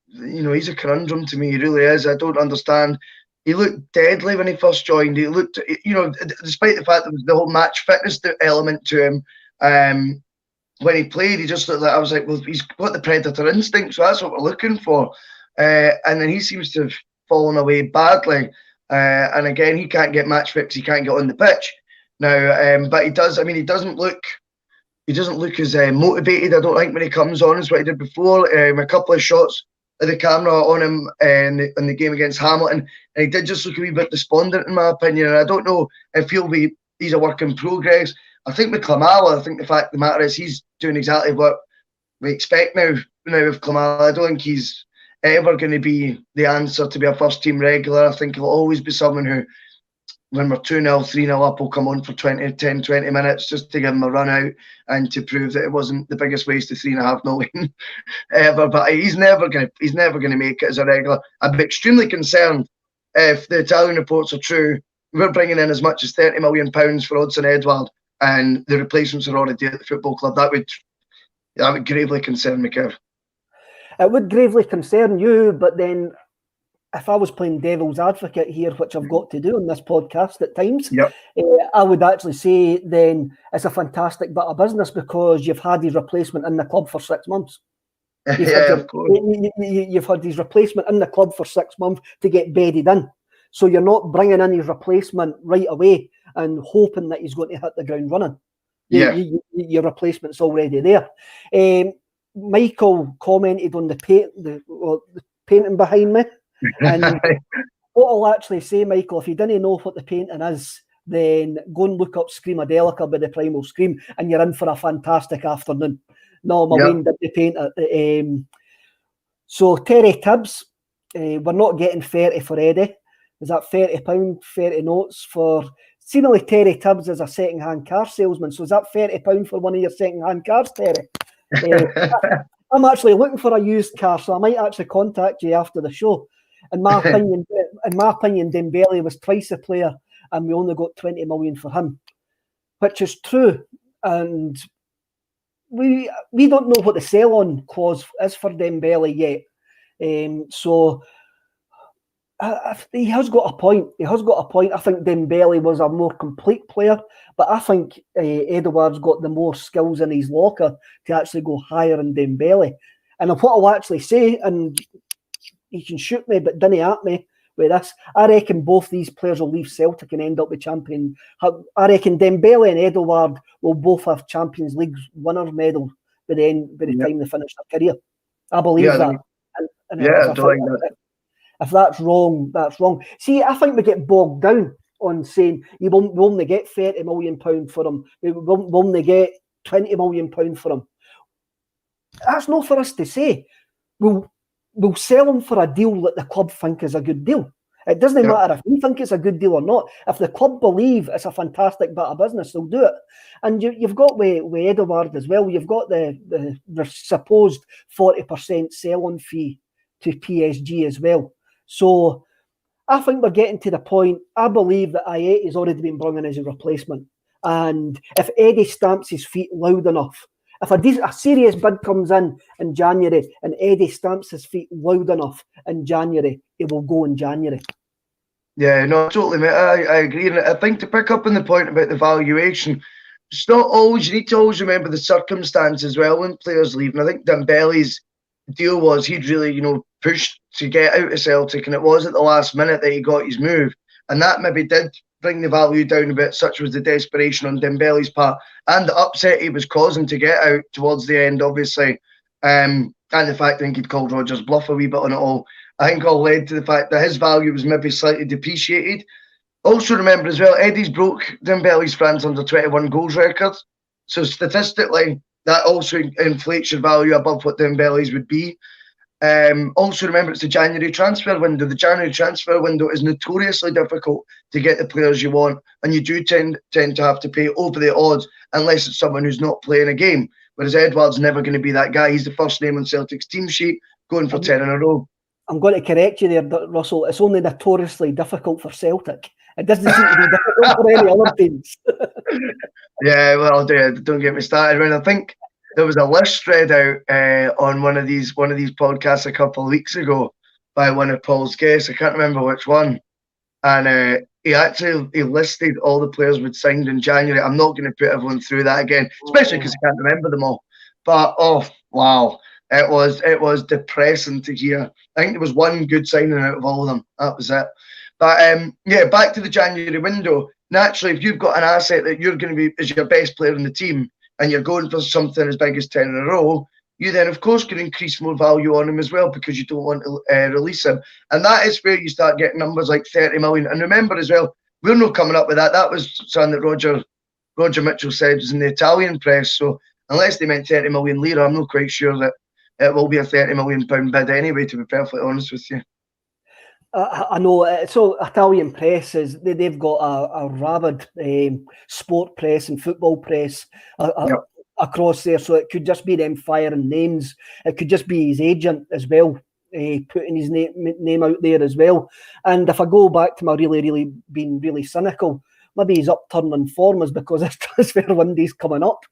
he's a conundrum to me. He really is. I don't understand. He looked deadly when he first joined. He looked, despite the fact that there was the whole match fitness element to him. When he played, he just looked like, I was like, well, he's got the predator instinct, so that's what we're looking for. And then he seems to have fallen away badly. And again, he can't get match fit because he can't get on the pitch now. But he does. I mean, he doesn't look as motivated, I don't think, when he comes on as what he did before. A couple of shots of the camera on him in the game against Hamilton, and he did just look a wee bit despondent, in my opinion. And I don't know if he's a work in progress. I think with Klimala, I think the fact of the matter is he's doing exactly what we expect now with Klimala. I don't think he's ever going to be the answer to be a first team regular. I think he'll always be someone who when we're 2-0, 3-0 up, will come on for 10, 20 minutes just to give him a run out and to prove that it wasn't the biggest waste of £3.5 million ever. But he's never gonna make it as a regular. I'd be extremely concerned if the Italian reports are true. We're bringing in as much as £30 million for Odsonne Edouard, and the replacements are already at the football club. That would gravely concern me, Kev. It would gravely concern you, but then if I was playing devil's advocate here, which I've got to do on this podcast at times, yep. I would actually say then it's a fantastic bit of business because you've had his replacement in the club for 6 months. Of course. You've had his replacement in the club for 6 months to get bedded in. So you're not bringing in his replacement right away and hoping that he's going to hit the ground running. Your replacement's already there. Michael commented on the painting behind me. And what I'll actually say, Michael, if you didn't know what the painting is, then go and look up Screamadelica by the Primal Scream and you're in for a fantastic afternoon. No, Wayne did the paint. So Terry Tibbs, we're not getting 30 for Eddie. Is that £30, 30 notes for... Seemingly Terry Tibbs is a second-hand car salesman, so is that £30 for one of your second-hand cars, Terry? I'm actually looking for a used car, so I might actually contact you after the show. In my opinion, Dembele was twice the player, and we only got 20 million for him, which is true. And we don't know what the sell-on clause is for Dembele yet. So he has got a point. He has got a point. I think Dembele was a more complete player, but I think Edouard's got the more skills in his locker to actually go higher than Dembele. And what I'll actually say, and you can shoot me, but dinna at me with this, I reckon both these players will leave Celtic and end up with champion. I reckon Dembele and Edouard will both have Champions League winner medal by the time they finish their career. I believe that. And I don't like that. If that's wrong, that's wrong. See, I think we get bogged down on saying we only get £30 million for him. We only get £20 million for him. That's not for us to say. We'll sell him for a deal that the club think is a good deal. It doesn't matter if we think it's a good deal or not. If the club believe it's a fantastic bit of business, they'll do it. And you've got with Edouard as well, you've got the supposed 40% sell-on fee to PSG as well. So I think we're getting to the point. I believe that Ayet has already been brought in as a replacement. And if Eddie stamps his feet loud enough, if a serious bid comes in January and Eddie stamps his feet loud enough in January, it will go in January. Yeah, no, totally, mate. I agree. And I think to pick up on the point about the valuation, it's not always, you need to always remember the circumstance as well when players leave. And I think Dembele's deal was he'd really, pushed to get out of Celtic, and it was at the last minute that he got his move, and that maybe did bring the value down a bit. Such was the desperation on Dembele's part and the upset he was causing to get out towards the end, obviously, and the fact that he'd called Rodgers' bluff a wee bit on it all. I think all led to the fact that his value was maybe slightly depreciated. Also remember as well, Eddie's broke Dembele's France under-21 goals record, so statistically that also inflates your value above what Dembele's would be. Also remember, it's the January transfer window. The January transfer window is notoriously difficult to get the players you want, and you do tend to have to pay over the odds unless it's someone who's not playing a game. Whereas Edouard's never going to be that guy. He's the first name on Celtic's team sheet, going for 10 in a row. I'm going to correct you there, Russell. It's only notoriously difficult for Celtic. It doesn't seem to be difficult for any other teams. Yeah, well, don't get me started. I think there was a list read out on one of these podcasts a couple of weeks ago by one of Paul's guests. I can't remember which one, and he listed all the players we'd signed in January. I'm not going to put everyone through that again, especially because I can't remember them all. But oh wow, it was depressing to hear. I think there was one good signing out of all of them. That was it. But back to the January window. Naturally, if you've got an asset that you're going to be as your best player in the team, and you're going for something as big as 10 in a row, you then, of course, can increase more value on him as well because you don't want to release him. And that is where you start getting numbers like 30 million. And remember as well, we're not coming up with that. That was something that Roger Mitchell said was in the Italian press. So unless they meant 30 million lira, I'm not quite sure that it will be a £30 million bid anyway, to be perfectly honest with you. I know. So Italian press is they've got a rabid sport press and football press across there. So it could just be them firing names. It could just be his agent as well, putting his name out there as well. And if I go back to my really being really cynical, maybe his upturning form is because his transfer window's coming up,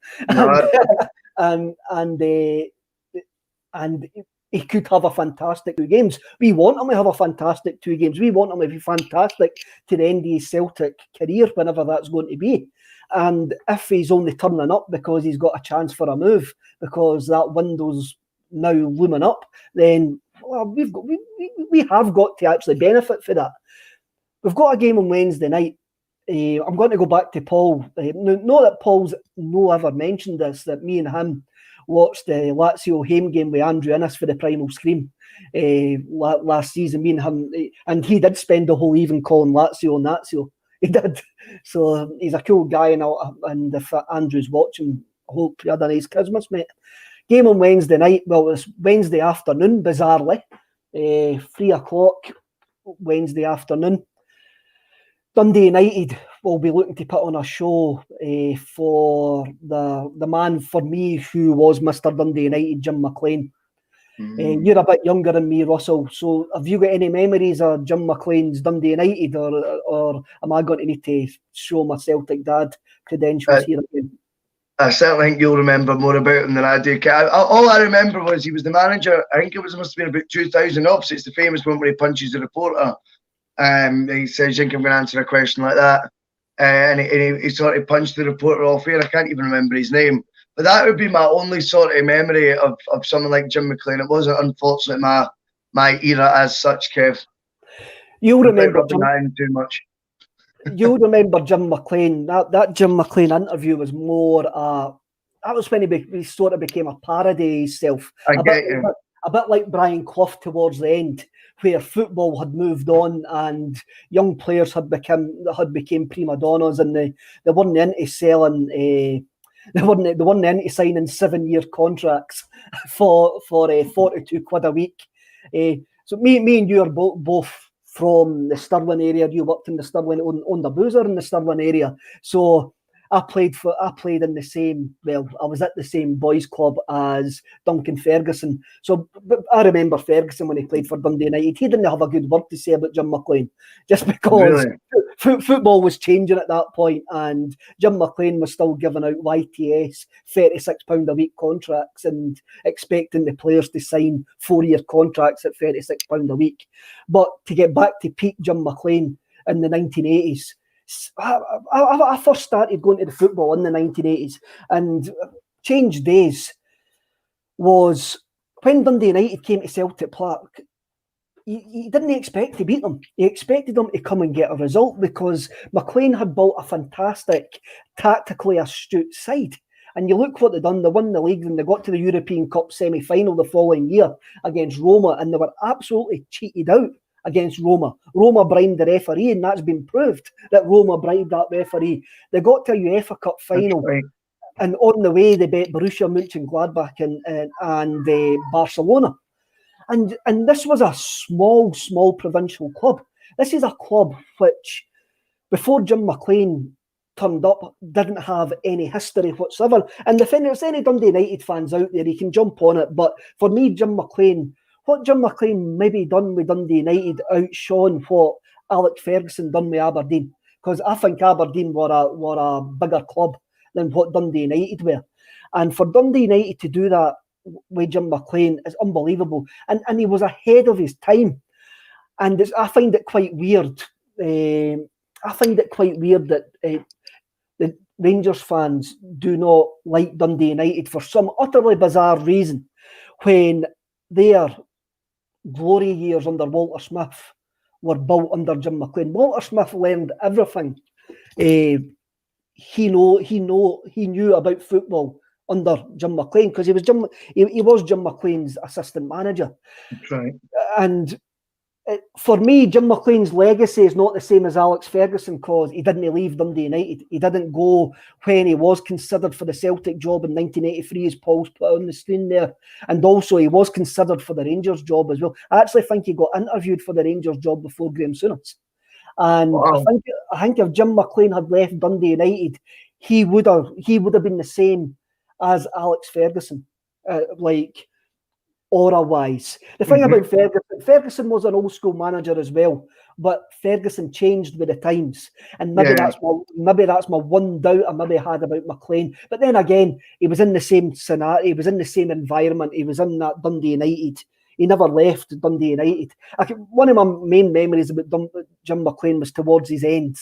and he could have a fantastic 2 games. We want him to have a fantastic 2 games. We want him to be fantastic to the end of his Celtic career, whenever that's going to be. And if he's only turning up because he's got a chance for a move, because that window's now looming up, then we have got to actually benefit for that. We've got a game on Wednesday night. I'm going to go back to Paul. Not that Paul's ever mentioned this, that me and him watched the Lazio home game with Andrew Innes for the Primal Scream last season. Me and him, and he did spend the whole evening calling Lazio. He did. So he's a cool guy, and if Andrew's watching, I hope you had a nice Christmas, mate. Game on Wednesday night. Well, it's Wednesday afternoon, bizarrely. 3:00 Wednesday afternoon. Dundee United will be looking to put on a show for the man for me who was Mr. Dundee United, Jim McLean. You're a bit younger than me, Russell. So have you got any memories of Jim McLean's Dundee United, or am I going to need to show my Celtic dad credentials here again? I certainly think you'll remember more about him than I do. All I remember was he was the manager. I think must have been about 2000 off. So it's the famous one where he punches the reporter. He says, "Think I'm going to answer a question like that," and he sort of punched the reporter off here. I can't even remember his name, but that would be my only sort of memory of someone like Jim McLean. It wasn't, unfortunately, my era as such, Kev. You'll remember too much. You'll remember Jim McLean. That Jim McLean interview was more. That was when he sort of became a parody himself. A bit like Brian Clough towards the end, where football had moved on and young players had became prima donnas, and they weren't into selling. They weren't into signing 7-year contracts for 42 quid a week. So me and you are both from the Stirling area. You worked in the Stirling on the Boozer in the Stirling area. So I played in the same. Well, I was at the same boys' club as Duncan Ferguson. So but I remember Ferguson when he played for Dundee United. He didn't have a good word to say about Jim McLean, just because football was changing at that point, and Jim McLean was still giving out YTS £36 a week contracts and expecting the players to sign 4-year contracts at £36 a week. But to get back to peak Jim McLean in the 1980s. I first started going to the football in the 1980s, and Change Days was when Dundee United came to Celtic Park. He didn't expect to beat them. He expected them to come and get a result, because McLean had built a fantastic, tactically astute side. And you look what they've done. They won the league, and they got to the European Cup semi-final the following year against Roma, and they were absolutely cheated out against Roma. Roma bribed the referee, and that's been proved that Roma bribed that referee. They got to a UEFA Cup final, and on the way they bet Borussia Mönchengladbach and Barcelona. And this was a small provincial club. This is a club which, before Jim McLean turned up, didn't have any history whatsoever. And if there's any Dundee United fans out there, you can jump on it. But for me, what Jim McLean maybe done with Dundee United outshone what Alec Ferguson done with Aberdeen, because I think Aberdeen were a bigger club than what Dundee United were. And for Dundee United to do that with Jim McLean is unbelievable. And he was ahead of his time. And I find it quite weird. That the Rangers fans do not like Dundee United for some utterly bizarre reason, when their glory years under Walter Smith were built under Jim McLean. Walter Smith learned everything he knew about football under Jim McLean, because he was Jim McLean's assistant manager. That's right. And For me, Jim McLean's legacy is not the same as Alex Ferguson, because he didn't leave Dundee United. He didn't go when he was considered for the Celtic job in 1983, as Paul's put on the screen there. And also, he was considered for the Rangers job as well. I actually think he got interviewed for the Rangers job before Graham Souness. And wow. I think if Jim McLean had left Dundee United, he would have been the same as Alex Ferguson, aura-wise. The thing about Ferguson was an old-school manager as well, but Ferguson changed with the times, and maybe that's my one doubt I maybe had about McLean. But then again, he was in the same scenario, he was in the same environment, he was in that Dundee United. He never left Dundee United. One of my main memories about Jim McLean was towards his end,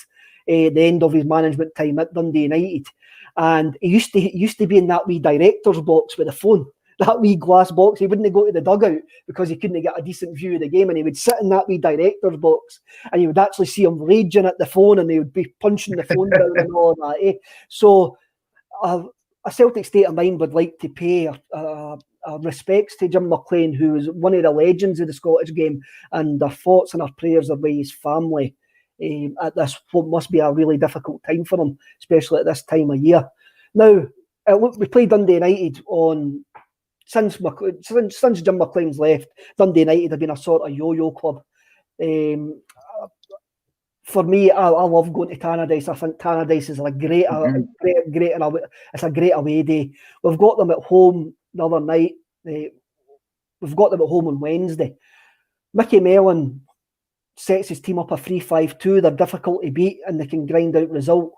the end of his management time at Dundee United, and he used to be in that wee director's box with the phone. That wee glass box. He wouldn't go to the dugout because he couldn't get a decent view of the game, and he would sit in that wee director's box, and you would actually see him raging at the phone, and he would be punching the phone down and all of that. So a Celtic State of Mind would like to pay respects to Jim McLean, who is one of the legends of the Scottish game, and our thoughts and our prayers are with his family at this what must be a really difficult time for him, especially at this time of year. Now, we played Dundee United on... Since Jim McLean's left, Dundee United have been a sort of yo-yo club. For me, I love going to Tannadice. I think Tannadice is a great, it's a great away day. We've got them at home the other night. We've got them at home on Wednesday. Mickey Mellon sets his team up a 3-5-2. They're difficult to beat, and they can grind out results.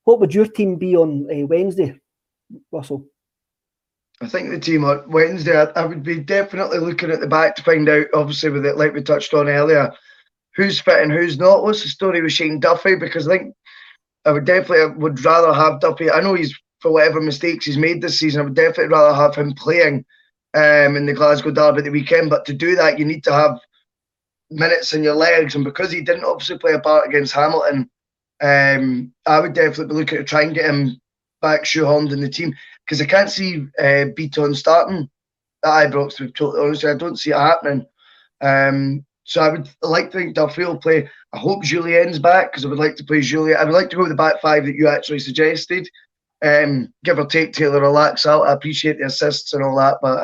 What would your team be on Wednesday, Russell? I think the team on Wednesday, I would be definitely looking at the back to find out, obviously, with it, like we touched on earlier, who's fit and who's not. What's the story with Shane Duffy? Because I think I would rather have Duffy. I know he's, for whatever mistakes he's made this season, I would definitely rather have him playing in the Glasgow Derby at the weekend. But to do that, you need to have minutes in your legs. And because he didn't obviously play a part against Hamilton, I would definitely be looking to try and get him back shoehorned in the team. Because I can't see Beaton starting at Ibrox, to be totally honest. I don't see it happening. So I would like to think Duffy will play. I hope Julien's back, because I would like to play Julien. I would like to go with the back five that you actually suggested. Give or take, Taylor relax out. I appreciate the assists and all that, but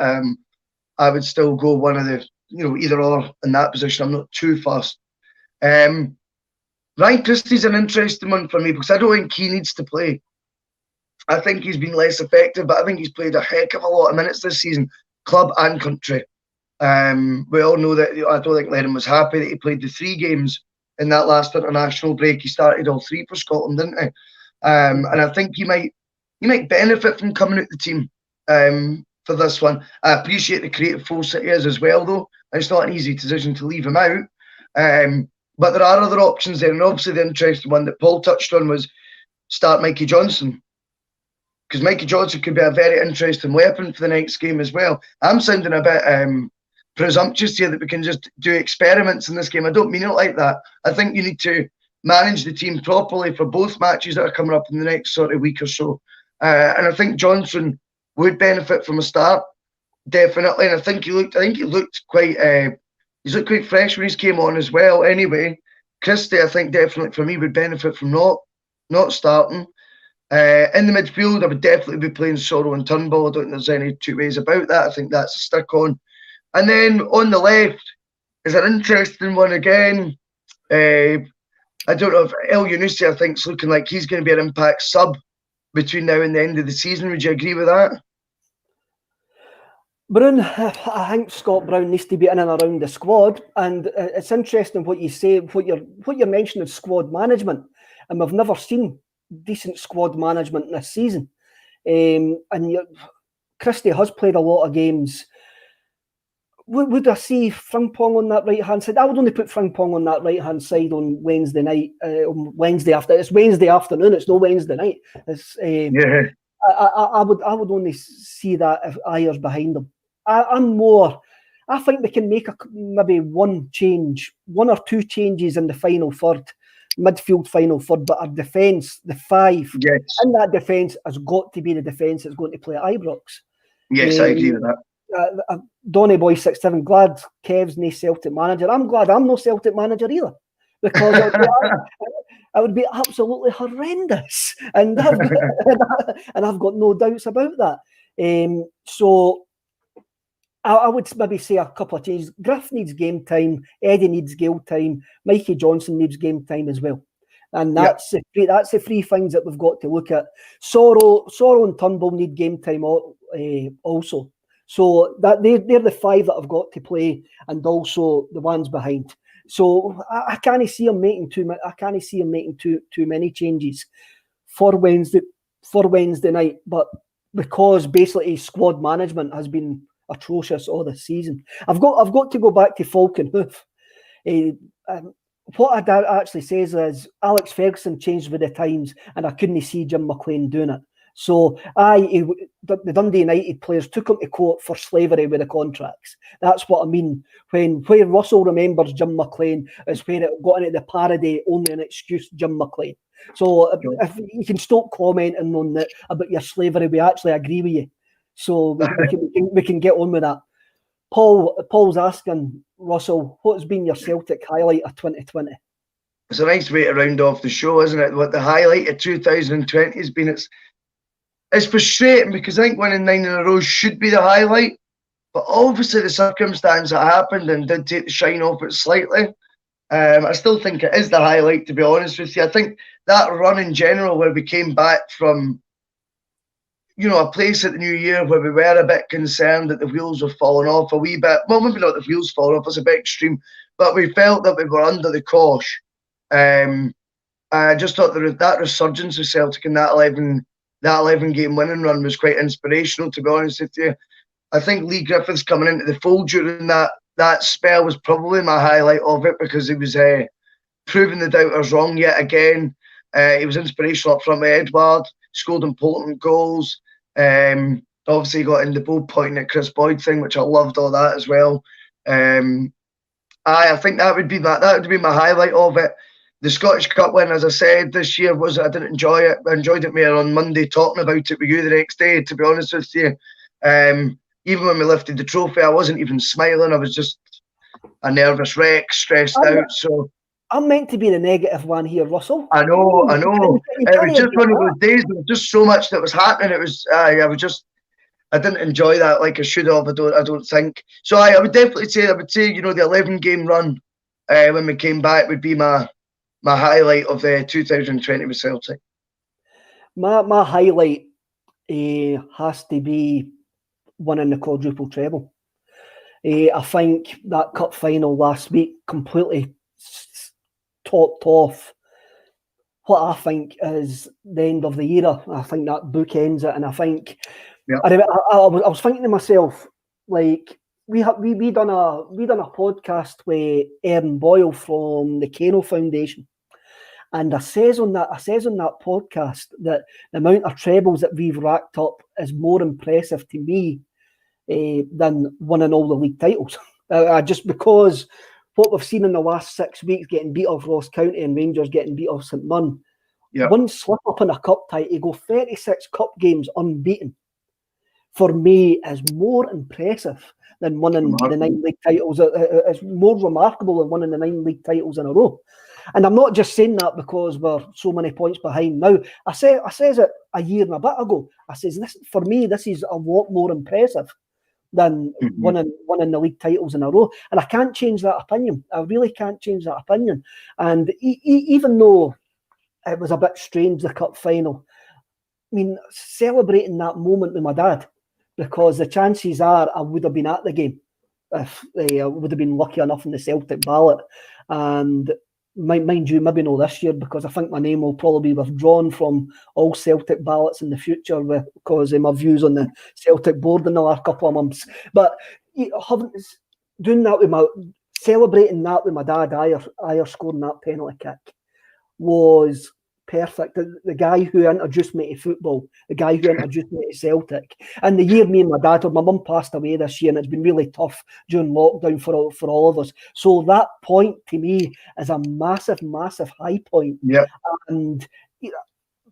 I would still go one of the, either or in that position. I'm not too fussed. Ryan Christie's an interesting one for me, because I don't think he needs to play. I think he's been less effective, but I think he's played a heck of a lot of minutes this season, club and country. We all know that. I don't think Lennon was happy that he played the 3 games in that last international break. He started all 3 for Scotland, didn't he? And I think he might benefit from coming out the team for this one. I appreciate the creative force that he is as well, though. It's not an easy decision to leave him out. But there are other options there, and obviously the interesting one that Paul touched on was start Mikey Johnson. Because Mikey Johnson could be a very interesting weapon for the next game as well. I'm sounding a bit presumptuous here that we can just do experiments in this game. I don't mean it like that. I think you need to manage the team properly for both matches that are coming up in the next sort of week or so. And I think Johnson would benefit from a start, definitely. And I think he looked quite quite fresh when he came on as well. Anyway, Christie, I think definitely for me would benefit from not starting. In the midfield, I would definitely be playing Sorrow and Turnbull. I don't think there's any two ways about that. I think that's a stick on. And then on the left is an interesting one again. I don't know if El Yunusi, I think, is looking like he's going to be an impact sub between now and the end of the season. Would you agree with that? Brown, I think Scott Brown needs to be in and around the squad, and it's interesting what you say, what you're mentioning, squad management, and we've never seen decent squad management this season. Christie has played a lot of games. Would I see Frimpong on that right hand side? I would only put Frimpong on that right hand side on Wednesday night. It's Wednesday afternoon. It's no Wednesday night. It's I would only see that if Ayer's behind them. I think they can make maybe one or two changes in the final third, midfield final third, but our defence, the 5 in that defence has got to be the defence that's going to play at Ibrox. Yes, I agree with that. Donny Boy 67, glad Kev's no Celtic manager. I'm glad I'm no Celtic manager either, because it would be absolutely horrendous, and I've got no doubts about that. So I would maybe say a couple of changes. Griff needs game time. Eddie needs game time. Mikey Johnson needs game time as well. And that's the three things that we've got to look at. Sorrow and Turnbull need game time also. So that they're the five that I've got to play, and also the ones behind. So I can't see him making too many changes for Wednesday night. But because basically his squad management has been atrocious all this season, I've got to go back to Falkenhoof. What I actually says is Alex Ferguson changed with the times, and I couldn't see Jim McLean doing it. So the Dundee United players took him to court for slavery with the contracts. That's what I mean. Where Russell remembers Jim McLean is where it got into the parody, only an excuse, Jim McLean. So if you can stop commenting on that about your slavery, we actually agree with you. So we can get on with that. Paul's asking, Russell, what has been your Celtic highlight of 2020? It's a nice way to round off the show, isn't it? What the highlight of 2020 has been. It's frustrating because I think winning 9 in a row should be the highlight, but obviously the circumstance that happened and did take the shine off it slightly. I still think it is the highlight, to be honest with you. I think that run in general, where we came back from, a place at the new year where we were a bit concerned that the wheels were falling off a wee bit. Well, maybe not the wheels falling off, it's a bit extreme, but we felt that we were under the cosh. I just thought that resurgence of Celtic in that 11 game winning run was quite inspirational, to be honest with you. I think Lee Griffiths coming into the fold during that spell was probably my highlight of it, because he was proving the doubters wrong yet again. He was inspirational up front with Edward, scored important goals. Obviously got in the ball pointing at Chris Boyd thing, which I loved all that as well. I think that would be my highlight of it. The Scottish Cup win, as I said, this year I didn't enjoy it. I enjoyed it more on Monday, talking about it with you the next day, to be honest with you. Even when we lifted the trophy, I wasn't even smiling. I was just a nervous wreck, stressed out. So I'm meant to be the negative one here, Russell. I know. It was just one of those days. There was just so much that was happening. It was I didn't enjoy that like I should have. I don't think. So I would definitely say the 11 game run when we came back would be my highlight of the 2020 with Celtic. My highlight has to be winning the quadruple treble. I think that cup final last week completely topped off what I think is the end of the era. I think that bookends it, and I think I was thinking to myself, like, we done a podcast with Aaron Boyle from the Kano Foundation, and I says on that podcast that the amount of trebles that we've racked up is more impressive to me than winning all the league titles. Just because what we've seen in the last 6 weeks, getting beat off Ross County and Rangers getting beat off St Mirren, one slip up in a cup tie, to go 36 cup games unbeaten, for me is more impressive than winning the 9 league titles. It's more remarkable than winning the 9 league titles in a row. And I'm not just saying that because we're so many points behind now. I says it a year and a bit ago. I says, for me, this is a lot more impressive than winning the league titles in a row. And I can't change that opinion. I really can't change that opinion. And even though it was a bit strange, the cup final, I mean, celebrating that moment with my dad, because the chances are I would have been at the game if I would have been lucky enough in the Celtic ballot. And mind you, maybe not this year, because I think my name will probably be withdrawn from all Celtic ballots in the future because of my views on the Celtic board in the last couple of months. But celebrating that with my dad, Ayer scoring that penalty kick was perfect. The guy who introduced me to football, the guy who introduced me to Celtic, and the year me and my dad, my mum passed away this year, and it's been really tough during lockdown for all of us. So that point to me is a massive, massive high point. Yeah, and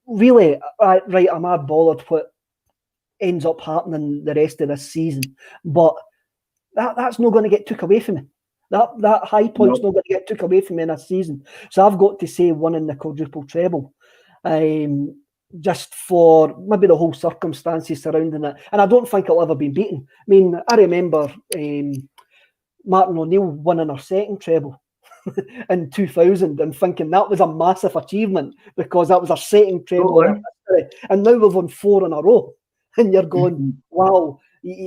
really, I'm mad bothered what ends up happening the rest of this season. But that's not going to get took away from me. That high point's not going to get took away from me in this season. So I've got to say winning the quadruple treble. Just for maybe the whole circumstances surrounding it. And I don't think it'll ever be beaten. I mean, I remember Martin O'Neill winning our second treble in 2000 and thinking that was a massive achievement because that was our second treble in history. And now we've won 4 in a row. And you're going, wow,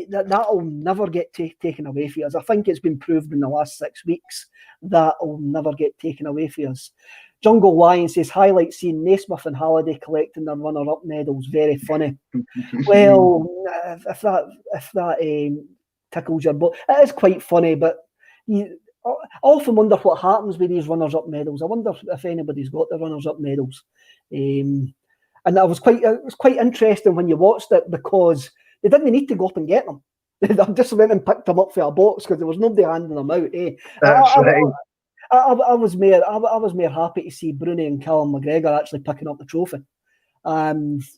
that'll never get taken away from us. I think it's been proved in the last 6 weeks that will never get taken away from us. Jungle Lion says, highlight seeing Naismith and Halliday collecting their runner-up medals. Very funny. Well, if that tickles your boat, it is quite funny, but I often wonder what happens with these runners-up medals. I wonder if anybody's got the runners-up medals. And it was quite interesting when you watched it because they didn't need to go up and get them. They just went and picked them up for a box because there was nobody handing them out. That's right. I was more happy to see Bruni and Callum McGregor actually picking up the trophy.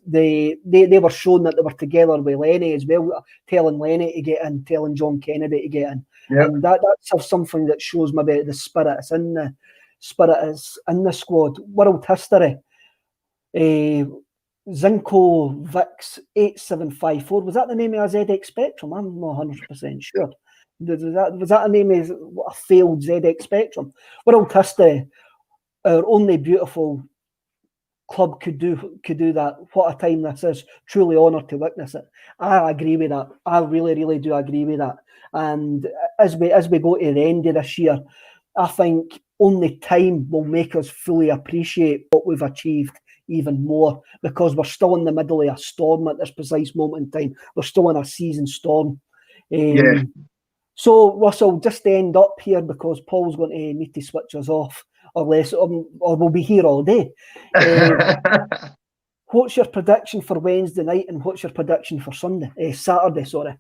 They were showing that they were together with Lenny as well, telling Lenny to get in, telling John Kennedy to get in. Yep. And that's something that shows maybe the spirit is in the squad. World history. Zinco Vix 8754. Was that the name of a ZX Spectrum? I'm not 100% sure. Was that a name of a failed ZX Spectrum? World history. Our only beautiful club could do that. What a time this is. Truly honoured to witness it. I agree with that. I really, really do agree with that. And as we go to the end of this year, I think only time will make us fully appreciate what we've achieved even more, because we're still in the middle of a storm at this precise moment in time. We're still in a season storm. So Russell, just to end up here, because Paul's going to need to switch us off, or we'll be here all day. What's your prediction for Wednesday night, and what's your prediction for Saturday? Sorry.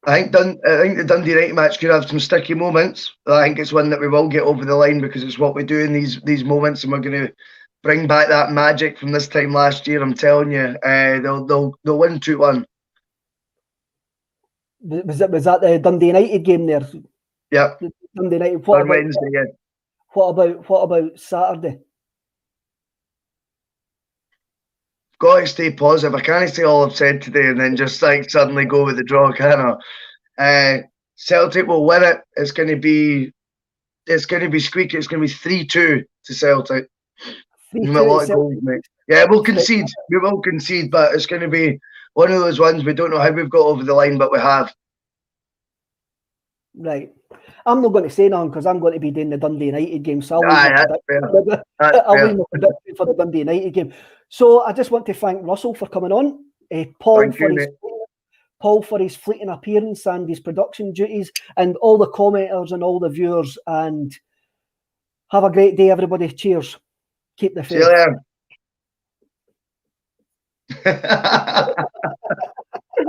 I think the Dundee United match could have some sticky moments. I think it's one that we will get over the line because it's what we do in these moments, and we're going to bring back that magic from this time last year. I'm telling you, they'll win 2-1. Was that the Dundee United game there? Yeah. Dundee United. On Wednesday, yeah. What about Saturday? Got to stay positive. I can't say all I've said today and then just suddenly go with the draw, can I? Celtic will win it. It's going to be squeaky. It's going to be 3-2 to Celtic. A lot of goals, mate. Yeah, we'll concede. We will concede, but it's going to be one of those ones we don't know how we've got over the line, but we have. Right. I'm not going to say nothing because I'm going to be doing the Dundee United game. So I'll leave my prediction for the Dundee United game. So I just want to thank Russell for coming on. Paul for his fleeting appearance and his production duties, and all the commenters and all the viewers. And have a great day, everybody. Cheers. Keep the faith. See you there.